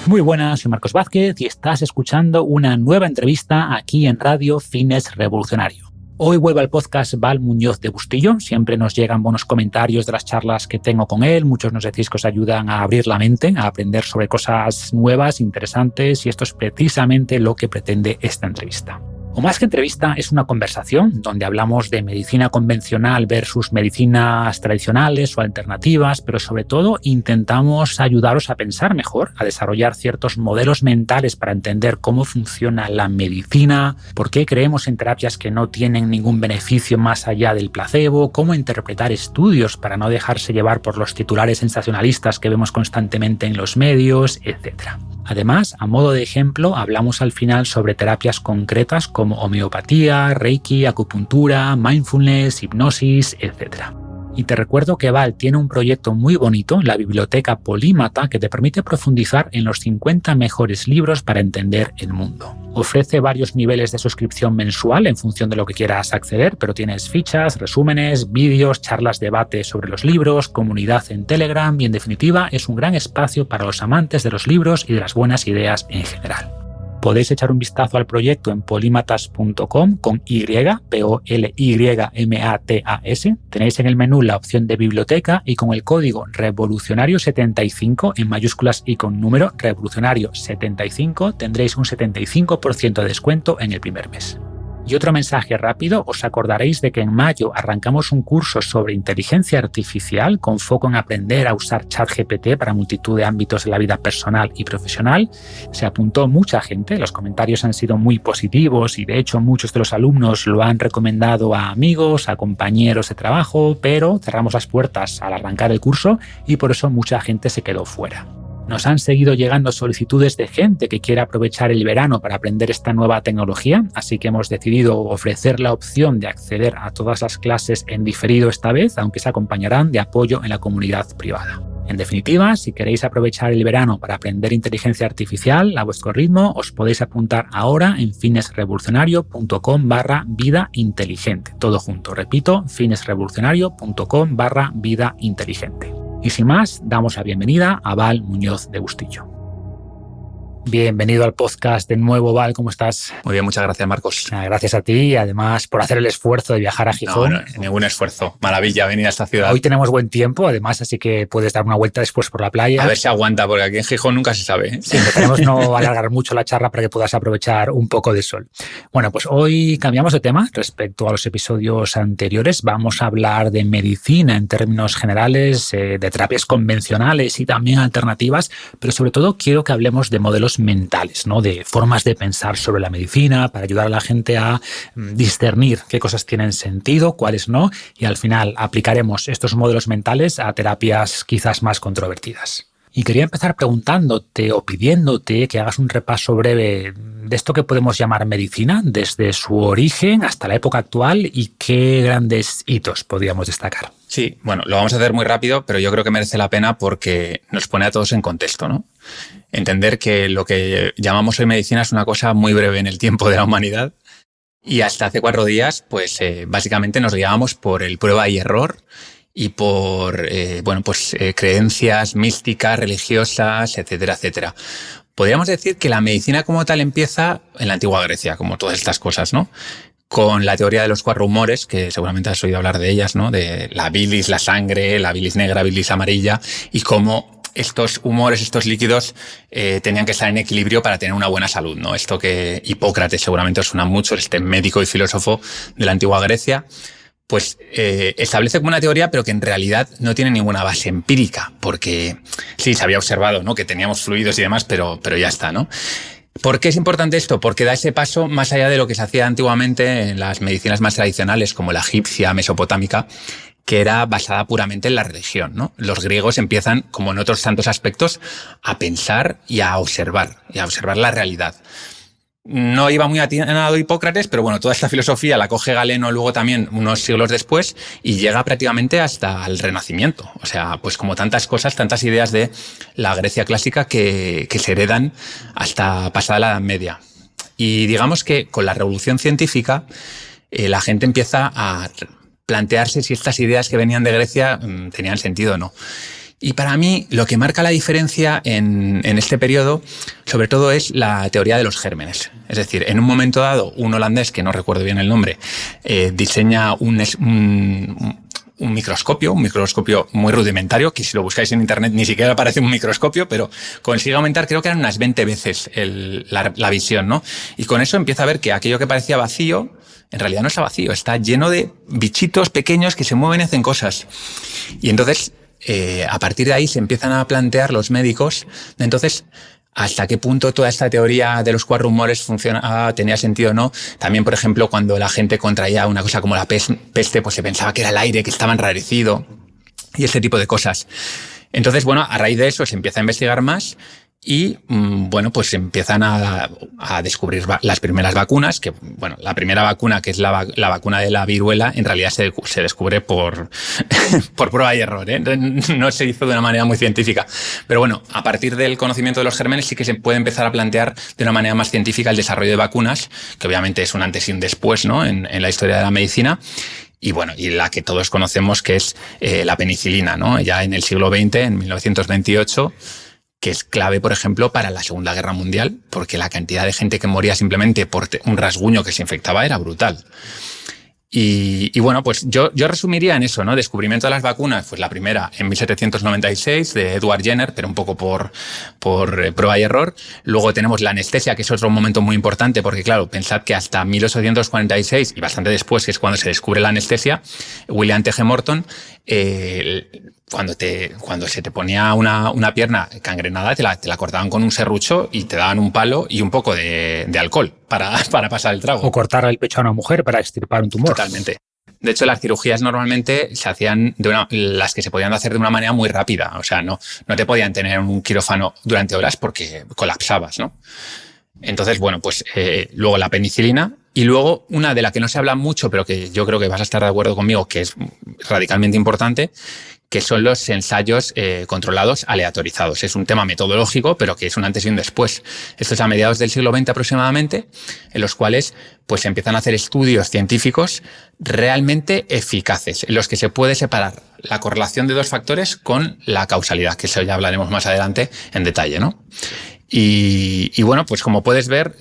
Muy buenas, soy Marcos Vázquez y estás escuchando una nueva entrevista aquí en Radio Fitness Revolucionario. Hoy vuelvo al podcast Val Muñoz de Bustillo. Siempre nos llegan buenos comentarios de las charlas que tengo con él. Muchos nos decís que os ayudan a abrir la mente, a aprender sobre cosas nuevas, interesantes, y esto es precisamente lo que pretende esta entrevista. O más que entrevista, es una conversación donde hablamos de medicina convencional versus medicinas tradicionales o alternativas, pero sobre todo intentamos ayudaros a pensar mejor, a desarrollar ciertos modelos mentales para entender cómo funciona la medicina, por qué creemos en terapias que no tienen ningún beneficio más allá del placebo, cómo interpretar estudios para no dejarse llevar por los titulares sensacionalistas que vemos constantemente en los medios, etc. Además, a modo de ejemplo, hablamos al final sobre terapias concretas como homeopatía, reiki, acupuntura, mindfulness, hipnosis, etc. Y te recuerdo que Val tiene un proyecto muy bonito, la biblioteca Polímata, que te permite profundizar en los 50 mejores libros para entender el mundo. Ofrece varios niveles de suscripción mensual en función de lo que quieras acceder, pero tienes fichas, resúmenes, vídeos, charlas, debate sobre los libros, comunidad en Telegram y en definitiva es un gran espacio para los amantes de los libros y de las buenas ideas en general. Podéis echar un vistazo al proyecto en polímatas.com con Y, Polymatas. Tenéis en el menú la opción de biblioteca y con el código revolucionario75 en mayúsculas y con número revolucionario75 tendréis un 75% de descuento en el primer mes. Y otro mensaje rápido, os acordaréis de que en mayo arrancamos un curso sobre inteligencia artificial con foco en aprender a usar ChatGPT para multitud de ámbitos de la vida personal y profesional. Se apuntó mucha gente, los comentarios han sido muy positivos y de hecho muchos de los alumnos lo han recomendado a amigos, a compañeros de trabajo, pero cerramos las puertas al arrancar el curso y por eso mucha gente se quedó fuera. Nos han seguido llegando solicitudes de gente que quiere aprovechar el verano para aprender esta nueva tecnología, así que hemos decidido ofrecer la opción de acceder a todas las clases en diferido esta vez, aunque se acompañarán de apoyo en la comunidad privada. En definitiva, si queréis aprovechar el verano para aprender inteligencia artificial a vuestro ritmo, os podéis apuntar ahora en fitnessrevolucionario.com/vida inteligente. Todo junto, repito, fitnessrevolucionario.com/vida inteligente. Y sin más, damos la bienvenida a Val Muñoz de Bustillo. Bienvenido al podcast de nuevo, Val, ¿cómo estás? Muy bien, muchas gracias, Marcos. Gracias a ti y además por hacer el esfuerzo de viajar a Gijón. No, ningún esfuerzo. Maravilla venir a esta ciudad. Hoy tenemos buen tiempo, además, así que puedes dar una vuelta después por la playa. A ver si aguanta, porque aquí en Gijón nunca se sabe, ¿eh? Sí, intentaremos no alargar mucho la charla para que puedas aprovechar un poco de sol. Bueno, pues hoy cambiamos de tema respecto a los episodios anteriores. Vamos a hablar de medicina en términos generales, de terapias convencionales y también alternativas, pero sobre todo quiero que hablemos de modelos mentales, ¿no? De formas de pensar sobre la medicina para ayudar a la gente a discernir qué cosas tienen sentido, cuáles no, y al final aplicaremos estos modelos mentales a terapias quizás más controvertidas. Y quería empezar preguntándote o pidiéndote que hagas un repaso breve de esto que podemos llamar medicina, desde su origen hasta la época actual y qué grandes hitos podríamos destacar. Sí, bueno, lo vamos a hacer muy rápido, pero yo creo que merece la pena porque nos pone a todos en contexto, ¿no? Entender que lo que llamamos hoy medicina es una cosa muy breve en el tiempo de la humanidad y hasta hace 4 días, pues básicamente nos guiábamos por el prueba y error y por creencias místicas, religiosas, etcétera, etcétera. Podríamos decir que la medicina como tal empieza en la antigua Grecia, como todas estas cosas, ¿no? Con la teoría de los 4 humores, que seguramente has oído hablar de ellas, ¿no? De la bilis, la sangre, la bilis negra, bilis amarilla, y cómo estos humores, estos líquidos, tenían que estar en equilibrio para tener una buena salud, ¿no? Esto que Hipócrates seguramente os suena mucho, este médico y filósofo de la antigua Grecia, pues establece como una teoría, pero que en realidad no tiene ninguna base empírica, porque sí, se había observado, ¿no? Que teníamos fluidos y demás, pero ya está, ¿no? ¿Por qué es importante esto? Porque da ese paso más allá de lo que se hacía antiguamente en las medicinas más tradicionales, como la egipcia, mesopotámica, que era basada puramente en la religión, ¿no? Los griegos empiezan, como en otros tantos aspectos, a pensar y a observar la realidad. No iba muy atinado Hipócrates, pero bueno, toda esta filosofía la coge Galeno luego también unos siglos después y llega prácticamente hasta el Renacimiento. O sea, pues como tantas cosas, tantas ideas de la Grecia clásica que se heredan hasta pasada la Edad Media. Y digamos que con la revolución científica la gente empieza a plantearse si estas ideas que venían de Grecia tenían sentido o no. Y para mí lo que marca la diferencia en este periodo, sobre todo, es la teoría de los gérmenes. Es decir, en un momento dado, un holandés, que no recuerdo bien el nombre, diseña un microscopio muy rudimentario, que si lo buscáis en internet ni siquiera parece un microscopio, pero consigue aumentar, creo que eran unas 20 veces la visión, ¿no? Y con eso empieza a ver que aquello que parecía vacío, en realidad no está vacío, está lleno de bichitos pequeños que se mueven y hacen cosas. Y entonces, a partir de ahí se empiezan a plantear los médicos, entonces, hasta qué punto toda esta teoría de los 4 humores tenía sentido o no. También, por ejemplo, cuando la gente contraía una cosa como la peste, pues se pensaba que era el aire, que estaba enrarecido y este tipo de cosas. Entonces, bueno, a raíz de eso se empieza a investigar más y, bueno, pues se empiezan a descubrir las primeras vacunas, que, bueno, la primera vacuna, que es la vacuna de la viruela, en realidad se descubre por prueba y error, ¿eh? No se hizo de una manera muy científica. Pero bueno, a partir del conocimiento de los gérmenes sí que se puede empezar a plantear de una manera más científica el desarrollo de vacunas, que obviamente es un antes y un después, ¿no? En la historia de la medicina. Y bueno, y la que todos conocemos, que es la penicilina, ¿no? Ya en el siglo XX, en 1928, que es clave, por ejemplo, para la Segunda Guerra Mundial, porque la cantidad de gente que moría simplemente por un rasguño que se infectaba era brutal. Y bueno, pues yo resumiría en eso, ¿no? Descubrimiento de las vacunas, pues la primera en 1796 de Edward Jenner, pero un poco por prueba y error. Luego tenemos la anestesia, que es otro momento muy importante, porque claro, pensad que hasta 1846 y bastante después, que es cuando se descubre la anestesia, William T.G. Morton, cuando se te ponía una pierna gangrenada, te la cortaban con un serrucho y te daban un palo y un poco de alcohol para pasar el trago. O cortar el pecho a una mujer para extirpar un tumor. Totalmente. De hecho, las cirugías normalmente se hacían las que se podían hacer de una manera muy rápida. O sea, no te podían tener en un quirófano durante horas porque colapsabas, ¿no? Entonces, bueno, pues luego la penicilina. Y luego una de la que no se habla mucho, pero que yo creo que vas a estar de acuerdo conmigo, que es radicalmente importante, que son los ensayos controlados aleatorizados. Es un tema metodológico, pero que es un antes y un después. Esto es a mediados del siglo XX aproximadamente, en los cuales pues se empiezan a hacer estudios científicos realmente eficaces, en los que se puede separar la correlación de 2 factores con la causalidad, que eso ya hablaremos más adelante en detalle, ¿no? Y bueno, pues como puedes ver,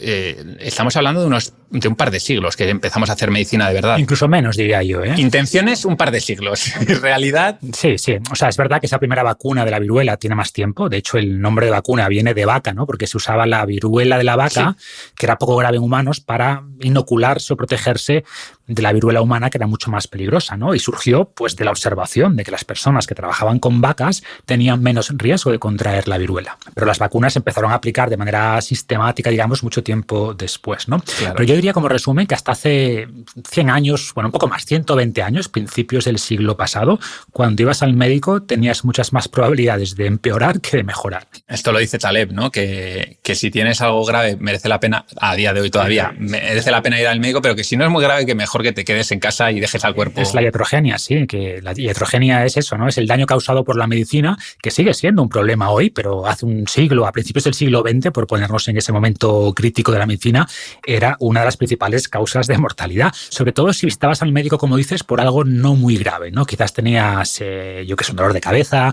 estamos hablando de un par de siglos que empezamos a hacer medicina de verdad. Incluso menos, diría yo, ¿eh? Intenciones, un par de siglos. En realidad... Sí. O sea, es verdad que esa primera vacuna de la viruela tiene más tiempo. De hecho, el nombre de vacuna viene de vaca, ¿no? Porque se usaba la viruela de la vaca, sí, que era poco grave en humanos, para inocularse o protegerse de la viruela humana, que era mucho más peligrosa, ¿no? Y surgió pues de la observación de que las personas que trabajaban con vacas tenían menos riesgo de contraer la viruela. Pero las vacunas empezaron a aplicar de manera sistemática, digamos, mucho tiempo después, ¿no? Claro. Pero yo diría como resumen que hasta hace 100 años, bueno, un poco más, 120 años, principios del siglo pasado, cuando ibas al médico tenías muchas más probabilidades de empeorar que de mejorar. Esto lo dice Taleb, ¿no? Que si tienes algo grave merece la pena, a día de hoy todavía, merece la pena ir al médico, pero que si no es muy grave, que mejor que te quedes en casa y dejes al cuerpo. Es la iatrogenia, sí, que la iatrogenia es eso, ¿no? Es el daño causado por la medicina, que sigue siendo un problema hoy, pero hace un siglo, a principios del siglo XX, por ponernos en ese momento crítico de la medicina, era una de las principales causas de mortalidad. Sobre todo si visitabas al médico, como dices, por algo no muy grave, ¿no? Quizás tenías, un dolor de cabeza,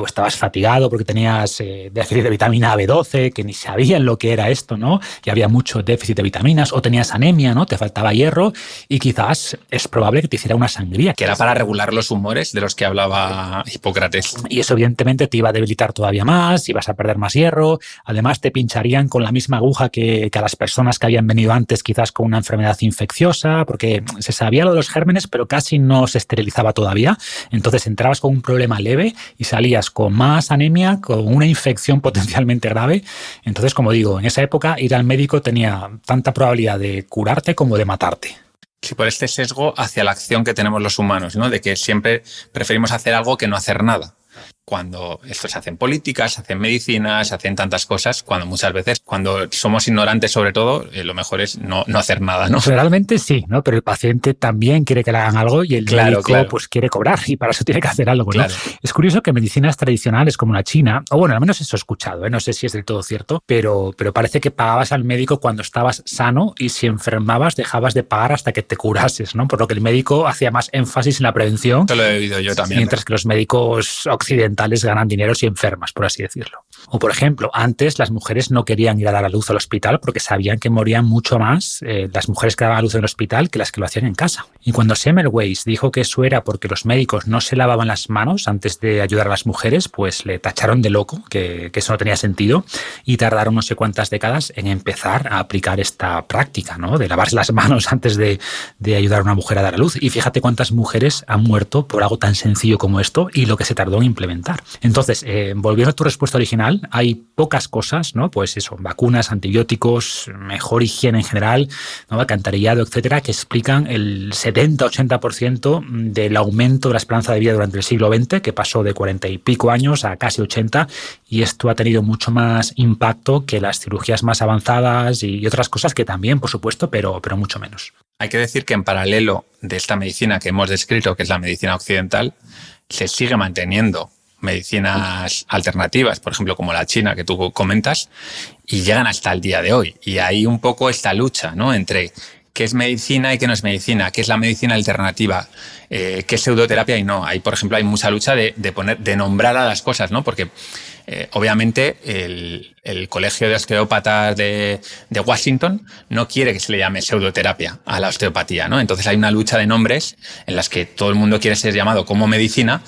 o estabas fatigado porque tenías déficit de vitamina B12, que ni sabían lo que era esto, ¿no? Y había mucho déficit de vitaminas, o tenías anemia, ¿no? Te faltaba hierro, y quizás es probable que te hiciera una sangría. Que era para regular los humores de los que hablaba Hipócrates. Y eso evidentemente te iba a debilitar todavía más, ibas a perder más hierro, además te pincharían con la misma aguja que a las personas que habían venido antes, quizás con una enfermedad infecciosa, porque se sabía lo de los gérmenes, pero casi no se esterilizaba todavía. Entonces entrabas con un problema leve y salías con más anemia, con una infección potencialmente grave. Entonces, como digo, en esa época ir al médico tenía tanta probabilidad de curarte como de matarte. Sí, por este sesgo hacia la acción que tenemos los humanos, ¿no? De que siempre preferimos hacer algo que no hacer nada. Cuando esto se hace en política, se hace en medicina, se hacen tantas cosas, cuando muchas veces, cuando somos ignorantes sobre todo, lo mejor es no hacer nada, ¿no? Realmente sí, ¿no? Pero el paciente también quiere que le hagan algo y el médico pues quiere cobrar y para eso tiene que hacer algo, ¿no? Claro. Es curioso que medicinas tradicionales como la china, o bueno, al menos eso he escuchado, no sé si es del todo cierto, pero parece que pagabas al médico cuando estabas sano y si enfermabas dejabas de pagar hasta que te curases, ¿no? Por lo que el médico hacía más énfasis en la prevención. Eso lo he oído yo también. Mientras que los médicos occidentales occidentales ganan dinero si enfermas, por así decirlo. O, por ejemplo, antes las mujeres no querían ir a dar a luz al hospital porque sabían que morían mucho más las mujeres que daban a luz en el hospital que las que lo hacían en casa. Y cuando Semmelweis dijo que eso era porque los médicos no se lavaban las manos antes de ayudar a las mujeres, pues le tacharon de loco, que eso no tenía sentido, y tardaron no sé cuántas décadas en empezar a aplicar esta práctica, ¿no?, de lavarse las manos antes de ayudar a una mujer a dar a luz. Y fíjate cuántas mujeres han muerto por algo tan sencillo como esto y lo que se tardó en implementar. Entonces, volviendo a tu respuesta original, hay pocas cosas, ¿no? Pues eso, vacunas, antibióticos, mejor higiene en general, ¿no?, alcantarillado, etcétera, que explican el 70-80% del aumento de la esperanza de vida durante el siglo XX, que pasó de 40 y pico años a casi 80, y esto ha tenido mucho más impacto que las cirugías más avanzadas y otras cosas que también, por supuesto, pero mucho menos. Hay que decir que en paralelo de esta medicina que hemos descrito, que es la medicina occidental, se sigue manteniendo medicinas alternativas, por ejemplo, como la china que tú comentas, y llegan hasta el día de hoy. Y hay un poco esta lucha, ¿no?, entre qué es medicina y qué no es medicina, qué es la medicina alternativa, qué es pseudoterapia y no. Hay, por ejemplo, hay mucha lucha de nombrar a las cosas, ¿no? Porque obviamente el Colegio de Osteópatas de Washington no quiere que se le llame pseudoterapia a la osteopatía, ¿no? Entonces hay una lucha de nombres en las que todo el mundo quiere ser llamado como medicina,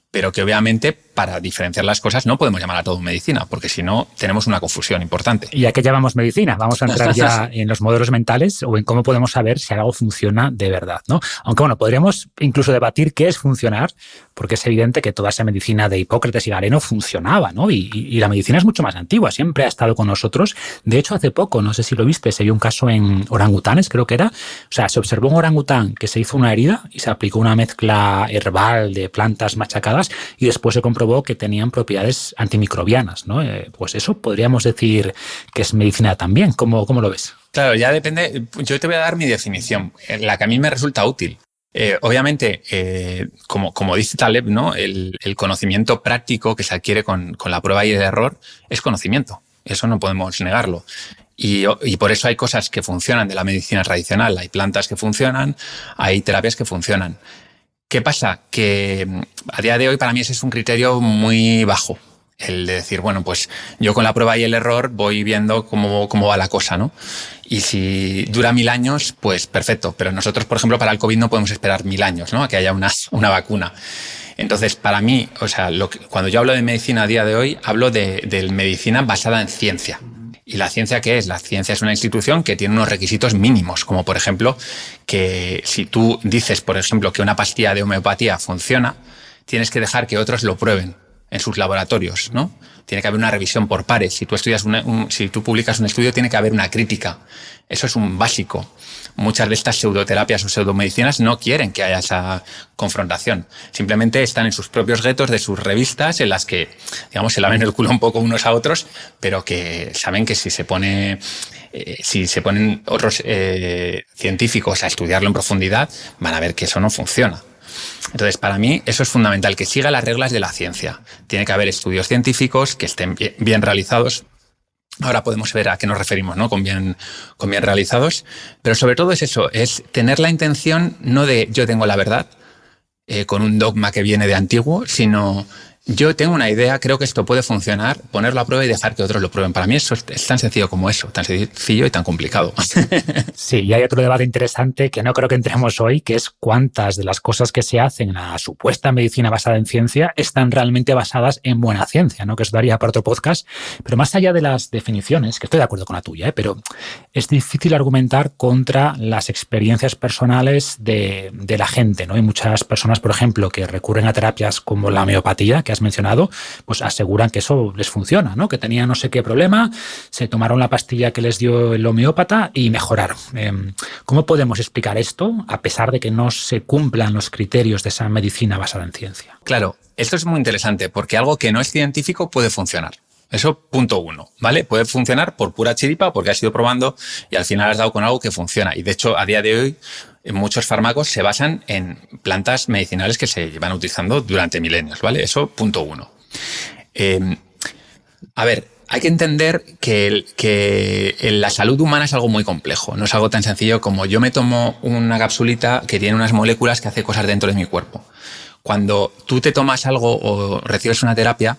pero que obviamente para diferenciar las cosas no podemos llamar a todo medicina, porque si no tenemos una confusión importante. ¿Y a qué llamamos medicina? Vamos a entrar ya en los modelos mentales o en cómo podemos saber si algo funciona de verdad, ¿no? Aunque bueno, podríamos incluso debatir qué es funcionar, porque es evidente que toda esa medicina de Hipócrates y Galeno funcionaba, ¿no? Y la medicina es mucho más antigua, siempre ha estado con nosotros. De hecho, hace poco, no sé si lo viste, se vio un caso en orangutanes, creo que era. O sea, se observó un orangután que se hizo una herida y se aplicó una mezcla herbal de plantas machacadas y después se comprobó que tenían propiedades antimicrobianas, ¿no? Pues eso podríamos decir que es medicina también. ¿Cómo lo ves? Claro, ya depende. Yo te voy a dar mi definición, la que a mí me resulta útil. Obviamente, como dice Taleb, ¿no?, el conocimiento práctico que se adquiere con la prueba y el error es conocimiento. Eso no podemos negarlo. Y por eso hay cosas que funcionan de la medicina tradicional. Hay plantas que funcionan, hay terapias que funcionan. ¿Qué pasa? Que a día de hoy para mí ese es un criterio muy bajo. El de decir, bueno, pues yo con la prueba y el error voy viendo cómo va la cosa, ¿no? Y si dura 1000 años, pues perfecto. Pero nosotros, por ejemplo, para el COVID no podemos esperar 1000 años, ¿no?, a que haya una vacuna. Entonces, para mí, o sea, cuando yo hablo de medicina a día de hoy, hablo de medicina basada en ciencia. ¿Y la ciencia qué es? La ciencia es una institución que tiene unos requisitos mínimos, como por ejemplo que si tú dices, por ejemplo, que una pastilla de homeopatía funciona, tienes que dejar que otros lo prueben en sus laboratorios, ¿no? Tiene que haber una revisión por pares. Si tú estudias si tú publicas un estudio, tiene que haber una crítica. Eso es un básico. Muchas de estas pseudoterapias o pseudomedicinas no quieren que haya esa confrontación. Simplemente están en sus propios guetos de sus revistas en las que, digamos, se laven el culo un poco unos a otros, pero que saben que si se ponen otros científicos a estudiarlo en profundidad, van a ver que eso no funciona. Entonces, para mí, eso es fundamental, que siga las reglas de la ciencia. Tiene que haber estudios científicos que estén bien realizados. Ahora podemos ver a qué nos referimos, ¿no?, con bien realizados. Pero sobre todo es eso, es tener la intención no de yo tengo la verdad, con un dogma que viene de antiguo, sino yo tengo una idea, creo que esto puede funcionar, ponerlo a prueba y dejar que otros lo prueben. Para mí eso es tan sencillo como eso, tan sencillo y tan complicado. Sí, y hay otro debate interesante que no creo que entremos hoy, que es cuántas de las cosas que se hacen en la supuesta medicina basada en ciencia están realmente basadas en buena ciencia, ¿no?, que eso daría para otro podcast. Pero más allá de las definiciones, que estoy de acuerdo con la tuya, pero es difícil argumentar contra las experiencias personales de la gente, ¿no? Hay muchas personas, por ejemplo, que recurren a terapias como la homeopatía, que has mencionado, pues aseguran que eso les funciona, ¿no?, que tenían no sé qué problema, se tomaron la pastilla que les dio el homeópata y mejoraron. ¿Cómo podemos explicar esto a pesar de que no se cumplan los criterios de esa medicina basada en ciencia? Claro, esto es muy interesante porque algo que no es científico puede funcionar. Eso, punto uno, ¿vale? Puede funcionar por pura chiripa porque has ido probando y al final has dado con algo que funciona. Y de hecho, a día de hoy, muchos fármacos se basan en plantas medicinales que se llevan utilizando durante milenios, ¿vale? Eso, punto uno. A ver, hay que entender que la salud humana es algo muy complejo. No es algo tan sencillo como yo me tomo una capsulita que tiene unas moléculas que hace cosas dentro de mi cuerpo. Cuando tú te tomas algo o recibes una terapia,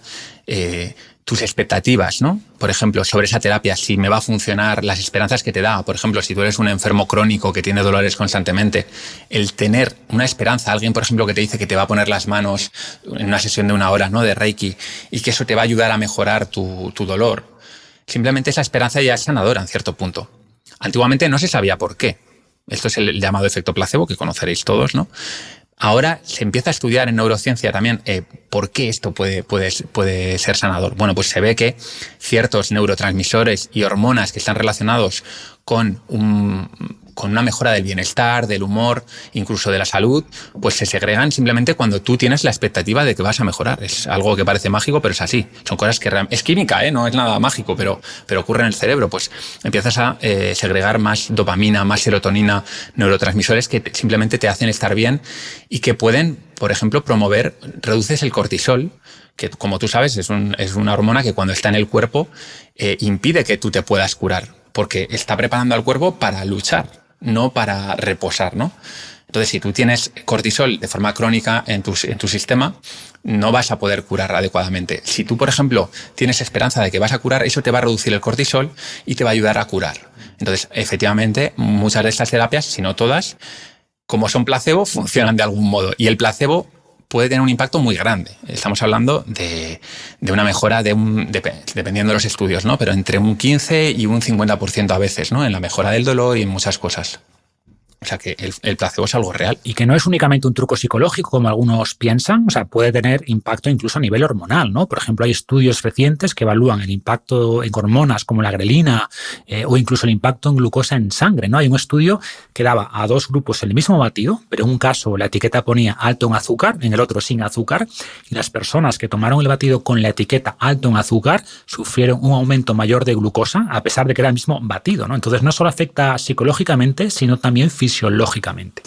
tus expectativas, ¿no? Por ejemplo, sobre esa terapia, si me va a funcionar, las esperanzas que te da. Por ejemplo, si tú eres un enfermo crónico que tiene dolores constantemente, el tener una esperanza, alguien, por ejemplo, que te dice que te va a poner las manos en una sesión de 1 hora, ¿no? De Reiki, y que eso te va a ayudar a mejorar tu dolor. Simplemente esa esperanza ya es sanadora en cierto punto. Antiguamente no se sabía por qué. Esto es el llamado efecto placebo, que conoceréis todos, ¿no? Ahora se empieza a estudiar en neurociencia también por qué esto puede ser sanador. Bueno, pues se ve que ciertos neurotransmisores y hormonas que están relacionados con una mejora del bienestar, del humor, incluso de la salud, pues se segregan simplemente cuando tú tienes la expectativa de que vas a mejorar. Es algo que parece mágico, pero es así. Son cosas que es química, no es nada mágico, pero ocurre en el cerebro. Pues empiezas a segregar más dopamina, más serotonina, neurotransmisores que simplemente te hacen estar bien y que pueden, por ejemplo, reduces el cortisol, que como tú sabes es una hormona que cuando está en el cuerpo impide que tú te puedas curar, porque está preparando al cuerpo para luchar, no para reposar, ¿no? Entonces, si tú tienes cortisol de forma crónica en tu sistema, no vas a poder curar adecuadamente. Si tú, por ejemplo, tienes esperanza de que vas a curar, eso te va a reducir el cortisol y te va a ayudar a curar. Entonces, efectivamente, muchas de estas terapias, si no todas, como son placebo, funcionan de algún modo. Y el placebo puede tener un impacto muy grande. Estamos hablando de una mejora dependiendo de los estudios, ¿no? Pero entre un 15 y un 50% a veces, ¿no? En la mejora del dolor y en muchas cosas. O sea que el placebo es algo real. Y que no es únicamente un truco psicológico, como algunos piensan, o sea, puede tener impacto incluso a nivel hormonal, ¿no? Por ejemplo, hay estudios recientes que evalúan el impacto en hormonas como la grelina o incluso el impacto en glucosa en sangre, ¿no? Hay un estudio que daba a 2 grupos el mismo batido, pero en un caso la etiqueta ponía alto en azúcar, en el otro sin azúcar, y las personas que tomaron el batido con la etiqueta alto en azúcar sufrieron un aumento mayor de glucosa, a pesar de que era el mismo batido, ¿no? Entonces no solo afecta psicológicamente, sino también fisiológicamente.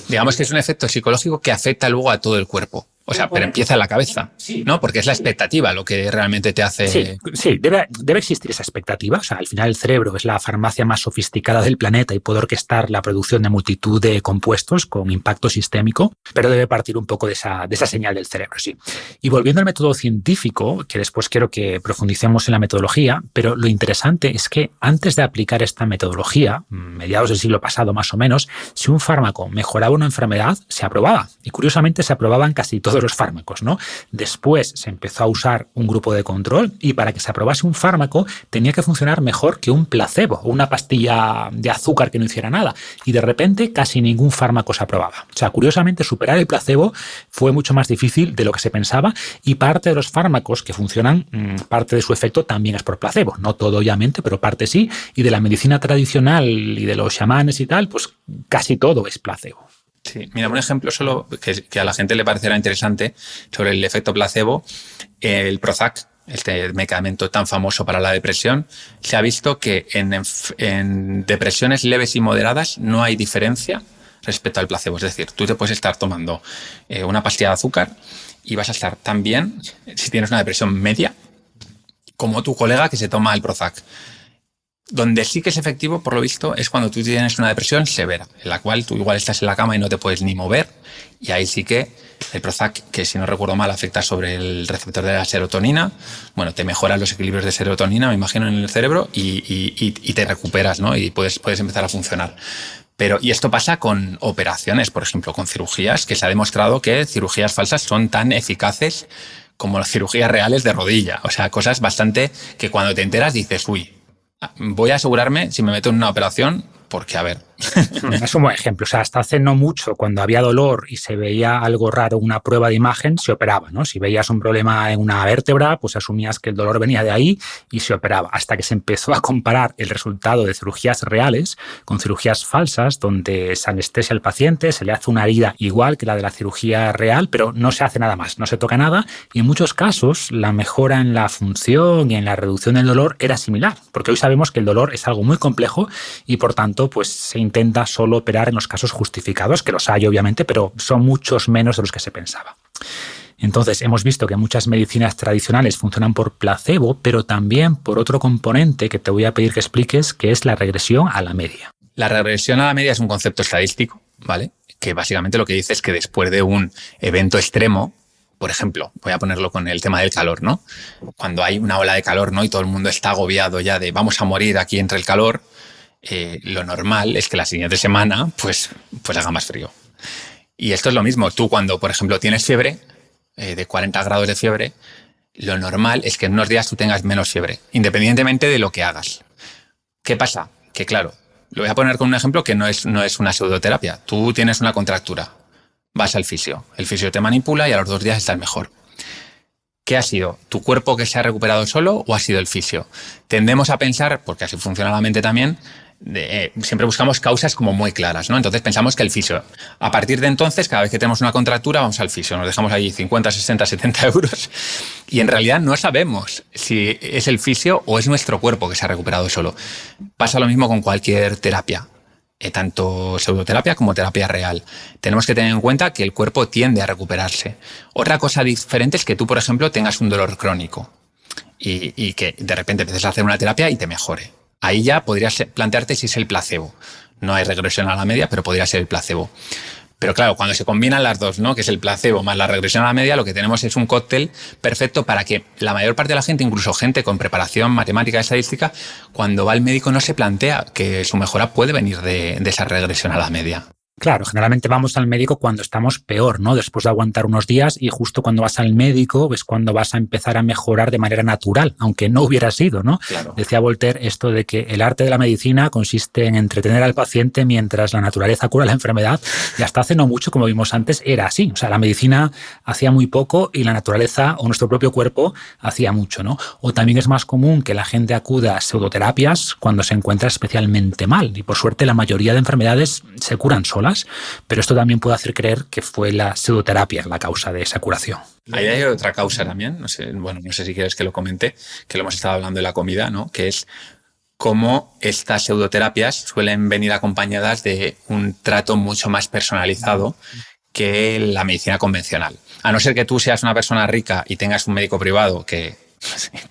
Digamos que es un efecto psicológico que afecta luego a todo el cuerpo. O sea, pero empieza en la cabeza, ¿no? Porque es la expectativa lo que realmente te hace... Sí, debe existir esa expectativa. O sea, al final el cerebro es la farmacia más sofisticada del planeta y puede orquestar la producción de multitud de compuestos con impacto sistémico, pero debe partir un poco de esa señal del cerebro, sí. Y volviendo al método científico, que después quiero que profundicemos en la metodología, pero lo interesante es que antes de aplicar esta metodología, mediados del siglo pasado más o menos, si un fármaco mejoraba una enfermedad, se aprobaba. Y curiosamente se aprobaban casi todos los fármacos, ¿no? Después se empezó a usar un grupo de control y para que se aprobase un fármaco tenía que funcionar mejor que un placebo o una pastilla de azúcar que no hiciera nada. Y de repente casi ningún fármaco se aprobaba. O sea, curiosamente superar el placebo fue mucho más difícil de lo que se pensaba y parte de los fármacos que funcionan, parte de su efecto también es por placebo. No todo obviamente, pero parte sí. Y de la medicina tradicional y de los chamanes y tal, pues casi todo es placebo. Sí, mira, un ejemplo solo que a la gente le parecerá interesante sobre el efecto placebo, el Prozac, este medicamento tan famoso para la depresión, se ha visto que en depresiones leves y moderadas no hay diferencia respecto al placebo. Es decir, tú te puedes estar tomando una pastilla de azúcar y vas a estar tan bien si tienes una depresión media como tu colega que se toma el Prozac. Donde sí que es efectivo, por lo visto, es cuando tú tienes una depresión severa, en la cual tú igual estás en la cama y no te puedes ni mover, y ahí sí que el Prozac, que si no recuerdo mal afecta sobre el receptor de la serotonina, bueno, te mejora los equilibrios de serotonina, me imagino, en el cerebro y te recuperas, ¿no? Y puedes empezar a funcionar. Y esto pasa con operaciones, por ejemplo, con cirugías, que se ha demostrado que cirugías falsas son tan eficaces como las cirugías reales de rodilla. O sea, cosas bastante que cuando te enteras dices, uy, voy a asegurarme si me meto en una operación, porque a ver. Es un buen ejemplo. O sea, hasta hace no mucho, cuando había dolor y se veía algo raro en una prueba de imagen, se operaba, ¿no? Si veías un problema en una vértebra, pues asumías que el dolor venía de ahí y se operaba. Hasta que se empezó a comparar el resultado de cirugías reales con cirugías falsas, donde se anestesia al paciente, se le hace una herida igual que la de la cirugía real, pero no se hace nada más, no se toca nada. Y en muchos casos, la mejora en la función y en la reducción del dolor era similar, porque hoy sabemos que el dolor es algo muy complejo y, por tanto, pues se intenta solo operar en los casos justificados, que los hay obviamente, pero son muchos menos de los que se pensaba. Entonces, hemos visto que muchas medicinas tradicionales funcionan por placebo, pero también por otro componente que te voy a pedir que expliques, que es la regresión a la media. La regresión a la media es un concepto estadístico, ¿vale? Que básicamente lo que dice es que después de un evento extremo, Por ejemplo, voy a ponerlo con el tema del calor, ¿no? Cuando hay una ola de calor, ¿no? Y todo el mundo está agobiado ya de vamos a morir aquí entre el calor, lo normal es que la siguiente semana pues haga más frío. Y esto es lo mismo. Tú cuando, por ejemplo, tienes fiebre, de 40 grados de fiebre, lo normal es que en unos días tú tengas menos fiebre, independientemente de lo que hagas. ¿Qué pasa? Que claro, lo voy a poner con un ejemplo que no es una pseudoterapia. Tú tienes una contractura, vas al fisio, el fisio te manipula y a los 2 días estás mejor. ¿Qué ha sido? ¿Tu cuerpo que se ha recuperado solo o ha sido el fisio? Tendemos a pensar, porque así funciona la mente también, siempre buscamos causas como muy claras, ¿no? Entonces pensamos que el fisio. A partir de entonces, cada vez que tenemos una contractura, vamos al fisio. Nos dejamos ahí 50, 60, 70 euros y en realidad no sabemos si es el fisio o es nuestro cuerpo que se ha recuperado solo. Pasa lo mismo con cualquier terapia. Tanto pseudoterapia como terapia real. Tenemos que tener en cuenta que el cuerpo tiende a recuperarse. Otra cosa diferente es que tú, por ejemplo, tengas un dolor crónico y que de repente empieces a hacer una terapia y te mejore. Ahí ya podrías plantearte si es el placebo. No hay regresión a la media, pero podría ser el placebo. Pero claro, cuando se combinan las dos, ¿no? Que es el placebo más la regresión a la media, lo que tenemos es un cóctel perfecto para que la mayor parte de la gente, incluso gente con preparación matemática y estadística, cuando va al médico no se plantea que su mejora puede venir de esa regresión a la media. Claro, generalmente vamos al médico cuando estamos peor, ¿no? Después de aguantar unos días y justo cuando vas al médico es cuando vas a empezar a mejorar de manera natural, aunque no hubiera sido, ¿no? Claro. Decía Voltaire esto de que el arte de la medicina consiste en entretener al paciente mientras la naturaleza cura la enfermedad y hasta hace no mucho, como vimos antes, era así. O sea, la medicina hacía muy poco y la naturaleza o nuestro propio cuerpo hacía mucho, ¿no? O también es más común que la gente acuda a pseudoterapias cuando se encuentra especialmente mal y por suerte la mayoría de enfermedades se curan solas. Pero esto también puede hacer creer que fue la pseudoterapia la causa de esa curación. Ahí hay otra causa también, no sé si quieres que lo comente, que lo hemos estado hablando de la comida, ¿no? Que es cómo estas pseudoterapias suelen venir acompañadas de un trato mucho más personalizado que la medicina convencional. A no ser que tú seas una persona rica y tengas un médico privado que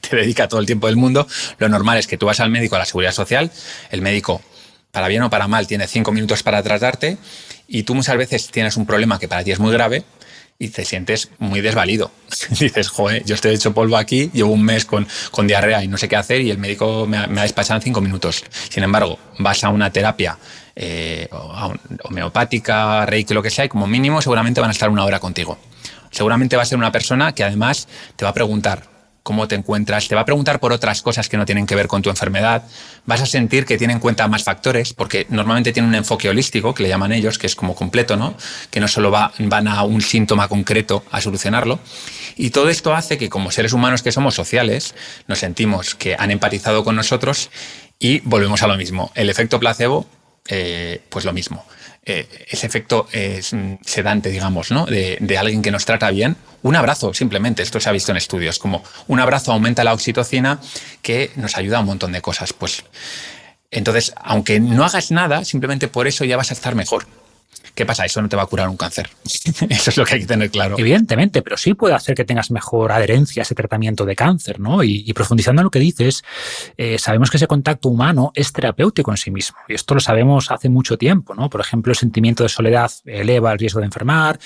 te dedica todo el tiempo del mundo, lo normal es que tú vas al médico, a la Seguridad Social, el médico, para bien o para mal, tiene 5 minutos para tratarte y tú muchas veces tienes un problema que para ti es muy grave y te sientes muy desvalido. Dices, joder, yo estoy hecho polvo aquí, llevo un mes con diarrea y no sé qué hacer y el médico me ha despachado en 5 minutos. Sin embargo, vas a una terapia homeopática, reiki, lo que sea, y como mínimo seguramente van a estar 1 hora contigo. Seguramente va a ser una persona que además te va a preguntar cómo te encuentras, te va a preguntar por otras cosas que no tienen que ver con tu enfermedad, vas a sentir que tiene en cuenta más factores, porque normalmente tiene un enfoque holístico, que le llaman ellos, que es como completo, ¿no? Que no solo van a un síntoma concreto a solucionarlo. Y todo esto hace que como seres humanos que somos sociales, nos sentimos que han empatizado con nosotros y volvemos a lo mismo. El efecto placebo, pues lo mismo. Ese efecto sedante, digamos, ¿no? De alguien que nos trata bien. Un abrazo, simplemente, esto se ha visto en estudios, como un abrazo aumenta la oxitocina que nos ayuda a un montón de cosas. Pues entonces, aunque no hagas nada, simplemente por eso ya vas a estar mejor. ¿Qué pasa? Eso no te va a curar un cáncer. Eso es lo que hay que tener claro. Evidentemente, pero sí puede hacer que tengas mejor adherencia a ese tratamiento de cáncer, ¿no? Y profundizando en lo que dices, sabemos que ese contacto humano es terapéutico en sí mismo. Y esto lo sabemos hace mucho tiempo, ¿no? Por ejemplo, el sentimiento de soledad eleva el riesgo de enfermar,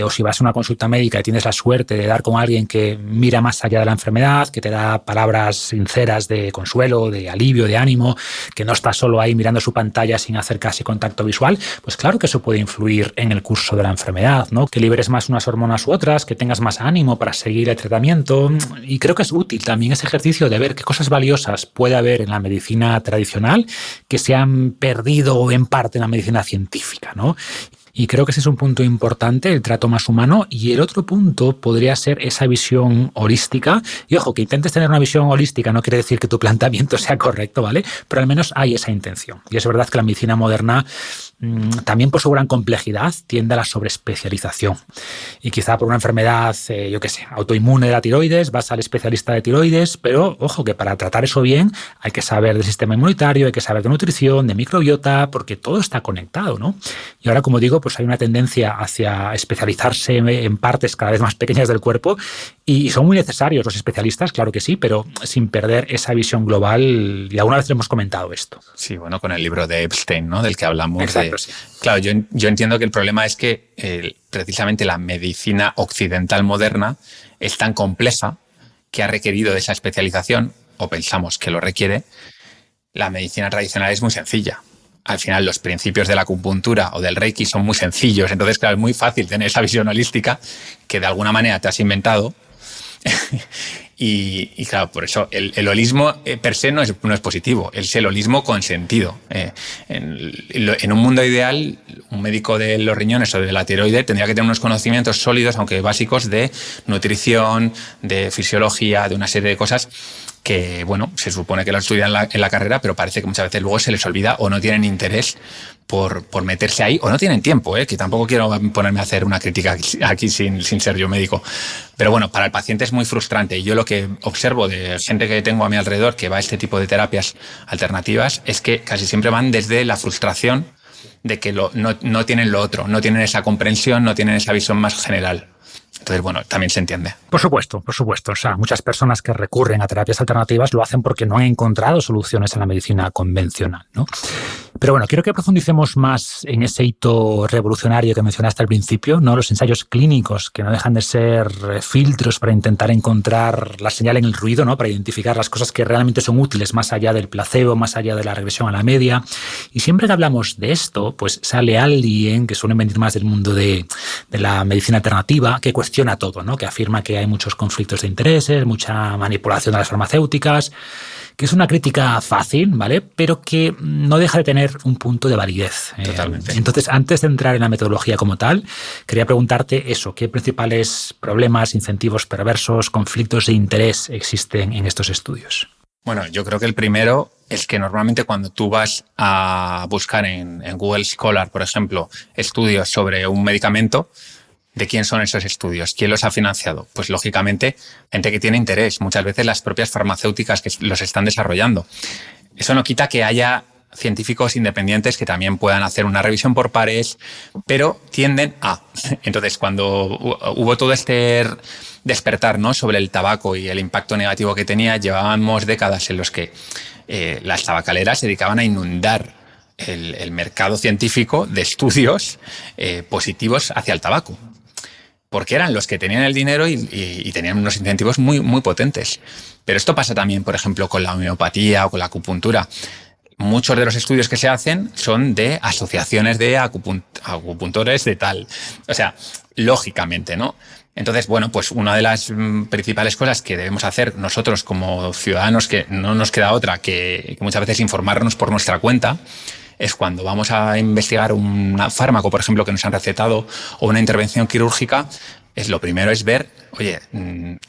o si vas a una consulta médica y tienes la suerte de dar con alguien que mira más allá de la enfermedad, que te da palabras sinceras de consuelo, de alivio, de ánimo, que no estás solo ahí mirando su pantalla sin hacer casi contacto visual, pues claro que eso puede influir en el curso de la enfermedad, ¿no? Que liberes más unas hormonas u otras, que tengas más ánimo para seguir el tratamiento. Y creo que es útil también ese ejercicio de ver qué cosas valiosas puede haber en la medicina tradicional que se han perdido en parte en la medicina científica, ¿no? Y creo que ese es un punto importante, el trato más humano. Y el otro punto podría ser esa visión holística. Y ojo, que intentes tener una visión holística no quiere decir que tu planteamiento sea correcto, ¿vale? Pero al menos hay esa intención. Y es verdad que la medicina moderna, también por su gran complejidad, tiende a la sobreespecialización. Y quizá por una enfermedad, autoinmune de la tiroides, vas al especialista de tiroides, pero ojo que para tratar eso bien hay que saber del sistema inmunitario, hay que saber de nutrición, de microbiota, porque todo está conectado, ¿no? Y ahora, como digo, pues hay una tendencia hacia especializarse en partes cada vez más pequeñas del cuerpo y son muy necesarios los especialistas, claro que sí, pero sin perder esa visión global. Y alguna vez le hemos comentado esto. Sí, bueno, con el libro de Epstein, ¿no? Del que hablamos. Exacto, sí. Claro, yo entiendo que el problema es que precisamente la medicina occidental moderna es tan compleja que ha requerido de esa especialización, o pensamos que lo requiere. La medicina tradicional es muy sencilla. Al final, los principios de la acupuntura o del Reiki son muy sencillos. Entonces, claro, es muy fácil tener esa visión holística que de alguna manera te has inventado. y claro, por eso el holismo per se no es positivo. Es el holismo con sentido. En un mundo ideal, un médico de los riñones o de la tiroide tendría que tener unos conocimientos sólidos, aunque básicos, de nutrición, de fisiología, de una serie de cosas que, bueno, se supone que lo estudian en la carrera, pero parece que muchas veces luego se les olvida o no tienen interés por meterse ahí, o no tienen tiempo, que tampoco quiero ponerme a hacer una crítica aquí sin ser yo médico. Pero bueno, para el paciente es muy frustrante. Y yo lo que observo de gente que tengo a mi alrededor que va a este tipo de terapias alternativas es que casi siempre van desde la frustración de que no tienen lo otro, no tienen esa comprensión, no tienen esa visión más general. Entonces, bueno, también se entiende. Por supuesto. O sea, muchas personas que recurren a terapias alternativas lo hacen porque no han encontrado soluciones en la medicina convencional, ¿no? Pero bueno, quiero que profundicemos más en ese hito revolucionario que mencionaste al principio, ¿no? Los ensayos clínicos, que no dejan de ser filtros para intentar encontrar la señal en el ruido, ¿no? Para identificar las cosas que realmente son útiles, más allá del placebo, más allá de la regresión a la media. Y siempre que hablamos de esto, pues sale alguien que suele venir más del mundo de la medicina alternativa, que cuestiona todo, ¿no? Que afirma que hay muchos conflictos de intereses, mucha manipulación de las farmacéuticas, que es una crítica fácil, ¿vale? Pero que no deja de tener un punto de validez. Totalmente. Entonces, antes de entrar en la metodología como tal, quería preguntarte eso, ¿qué principales problemas, incentivos perversos, conflictos de interés existen en estos estudios? Bueno, yo creo que el primero es que normalmente cuando tú vas a buscar en Google Scholar, por ejemplo, estudios sobre un medicamento, ¿de quién son esos estudios? ¿Quién los ha financiado? Pues lógicamente, gente que tiene interés, muchas veces las propias farmacéuticas que los están desarrollando. Eso no quita que haya científicos independientes que también puedan hacer una revisión por pares, pero tienden a. Entonces, cuando hubo todo este despertar, ¿no?, sobre el tabaco y el impacto negativo que tenía, llevábamos décadas en los que las tabacaleras se dedicaban a inundar el mercado científico de estudios positivos hacia el tabaco, porque eran los que tenían el dinero y tenían unos incentivos muy, muy potentes. Pero esto pasa también, por ejemplo, con la homeopatía o con la acupuntura. Muchos de los estudios que se hacen son de asociaciones de acupuntores de tal. O sea, lógicamente, ¿no? Entonces, bueno, pues una de las principales cosas que debemos hacer nosotros como ciudadanos, que no nos queda otra que muchas veces informarnos por nuestra cuenta, es cuando vamos a investigar un fármaco, por ejemplo, que nos han recetado, o una intervención quirúrgica, lo primero es ver, oye,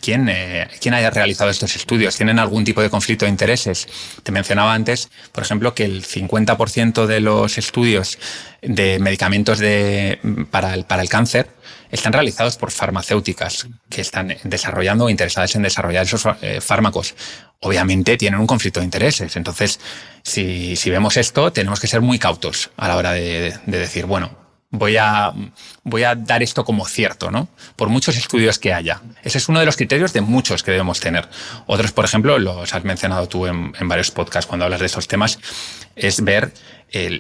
¿quién haya realizado estos estudios? ¿Tienen algún tipo de conflicto de intereses? Te mencionaba antes, por ejemplo, que el 50% de los estudios de medicamentos para el cáncer están realizados por farmacéuticas que están desarrollando o interesadas en desarrollar esos fármacos. Obviamente tienen un conflicto de intereses. Entonces, si vemos esto, tenemos que ser muy cautos a la hora de decir, bueno, voy a dar esto como cierto, ¿no? Por muchos estudios que haya. Ese es uno de los criterios de muchos que debemos tener. Otros, por ejemplo, los has mencionado tú en varios podcasts cuando hablas de esos temas, es ver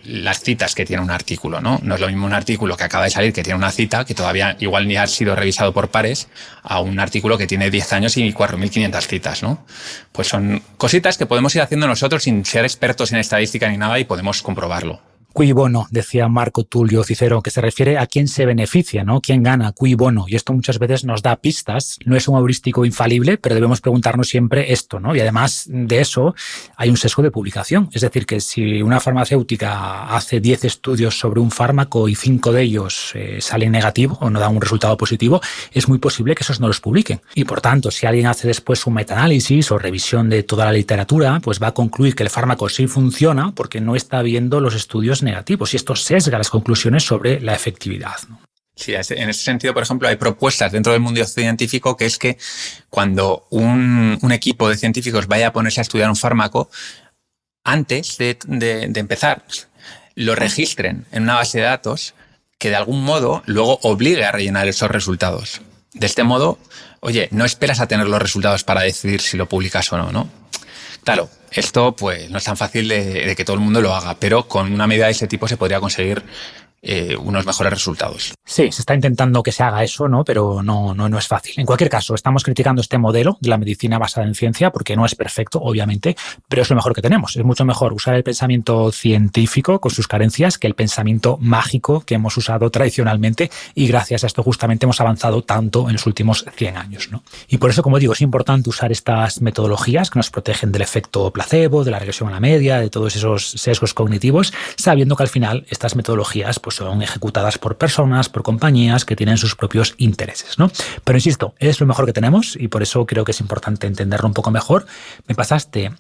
las citas que tiene un artículo, ¿no? No es lo mismo un artículo que acaba de salir, que tiene una cita, que todavía igual ni ha sido revisado por pares, a un artículo que tiene 10 años y 4.500 citas, ¿no? Pues son cositas que podemos ir haciendo nosotros sin ser expertos en estadística ni nada y podemos comprobarlo. Cui bono, decía Marco Tulio Cicero, que se refiere a quién se beneficia, ¿no? ¿Quién gana? Cui bono. Y esto muchas veces nos da pistas. No es un heurístico infalible, pero debemos preguntarnos siempre esto, ¿no? Y además de eso, hay un sesgo de publicación. Es decir, que si una farmacéutica hace 10 estudios sobre un fármaco y 5 de ellos salen negativos o no dan un resultado positivo, es muy posible que esos no los publiquen. Y por tanto, si alguien hace después un metaanálisis o revisión de toda la literatura, pues va a concluir que el fármaco sí funciona porque no está viendo los estudios negativos, y esto sesga las conclusiones sobre la efectividad, ¿no? Sí, en ese sentido, por ejemplo, hay propuestas dentro del mundo científico que es que cuando un equipo de científicos vaya a ponerse a estudiar un fármaco, antes de empezar, lo registren en una base de datos que de algún modo luego obligue a rellenar esos resultados. De este modo, oye, no esperas a tener los resultados para decidir si lo publicas o no, ¿no? Claro, esto pues no es tan fácil de que todo el mundo lo haga, pero con una medida de ese tipo se podría conseguir unos mejores resultados. Sí, se está intentando que se haga eso, ¿no? Pero no es fácil. En cualquier caso, estamos criticando este modelo de la medicina basada en ciencia porque no es perfecto, obviamente, pero es lo mejor que tenemos. Es mucho mejor usar el pensamiento científico con sus carencias que el pensamiento mágico que hemos usado tradicionalmente, y gracias a esto justamente hemos avanzado tanto en los últimos 100 años, ¿no? Y por eso, como digo, es importante usar estas metodologías que nos protegen del efecto placebo, de la regresión a la media, de todos esos sesgos cognitivos, sabiendo que al final estas metodologías pues, son ejecutadas por personas, por compañías que tienen sus propios intereses, ¿no? Pero insisto, es lo mejor que tenemos y por eso creo que es importante entenderlo un poco mejor. Me pasaste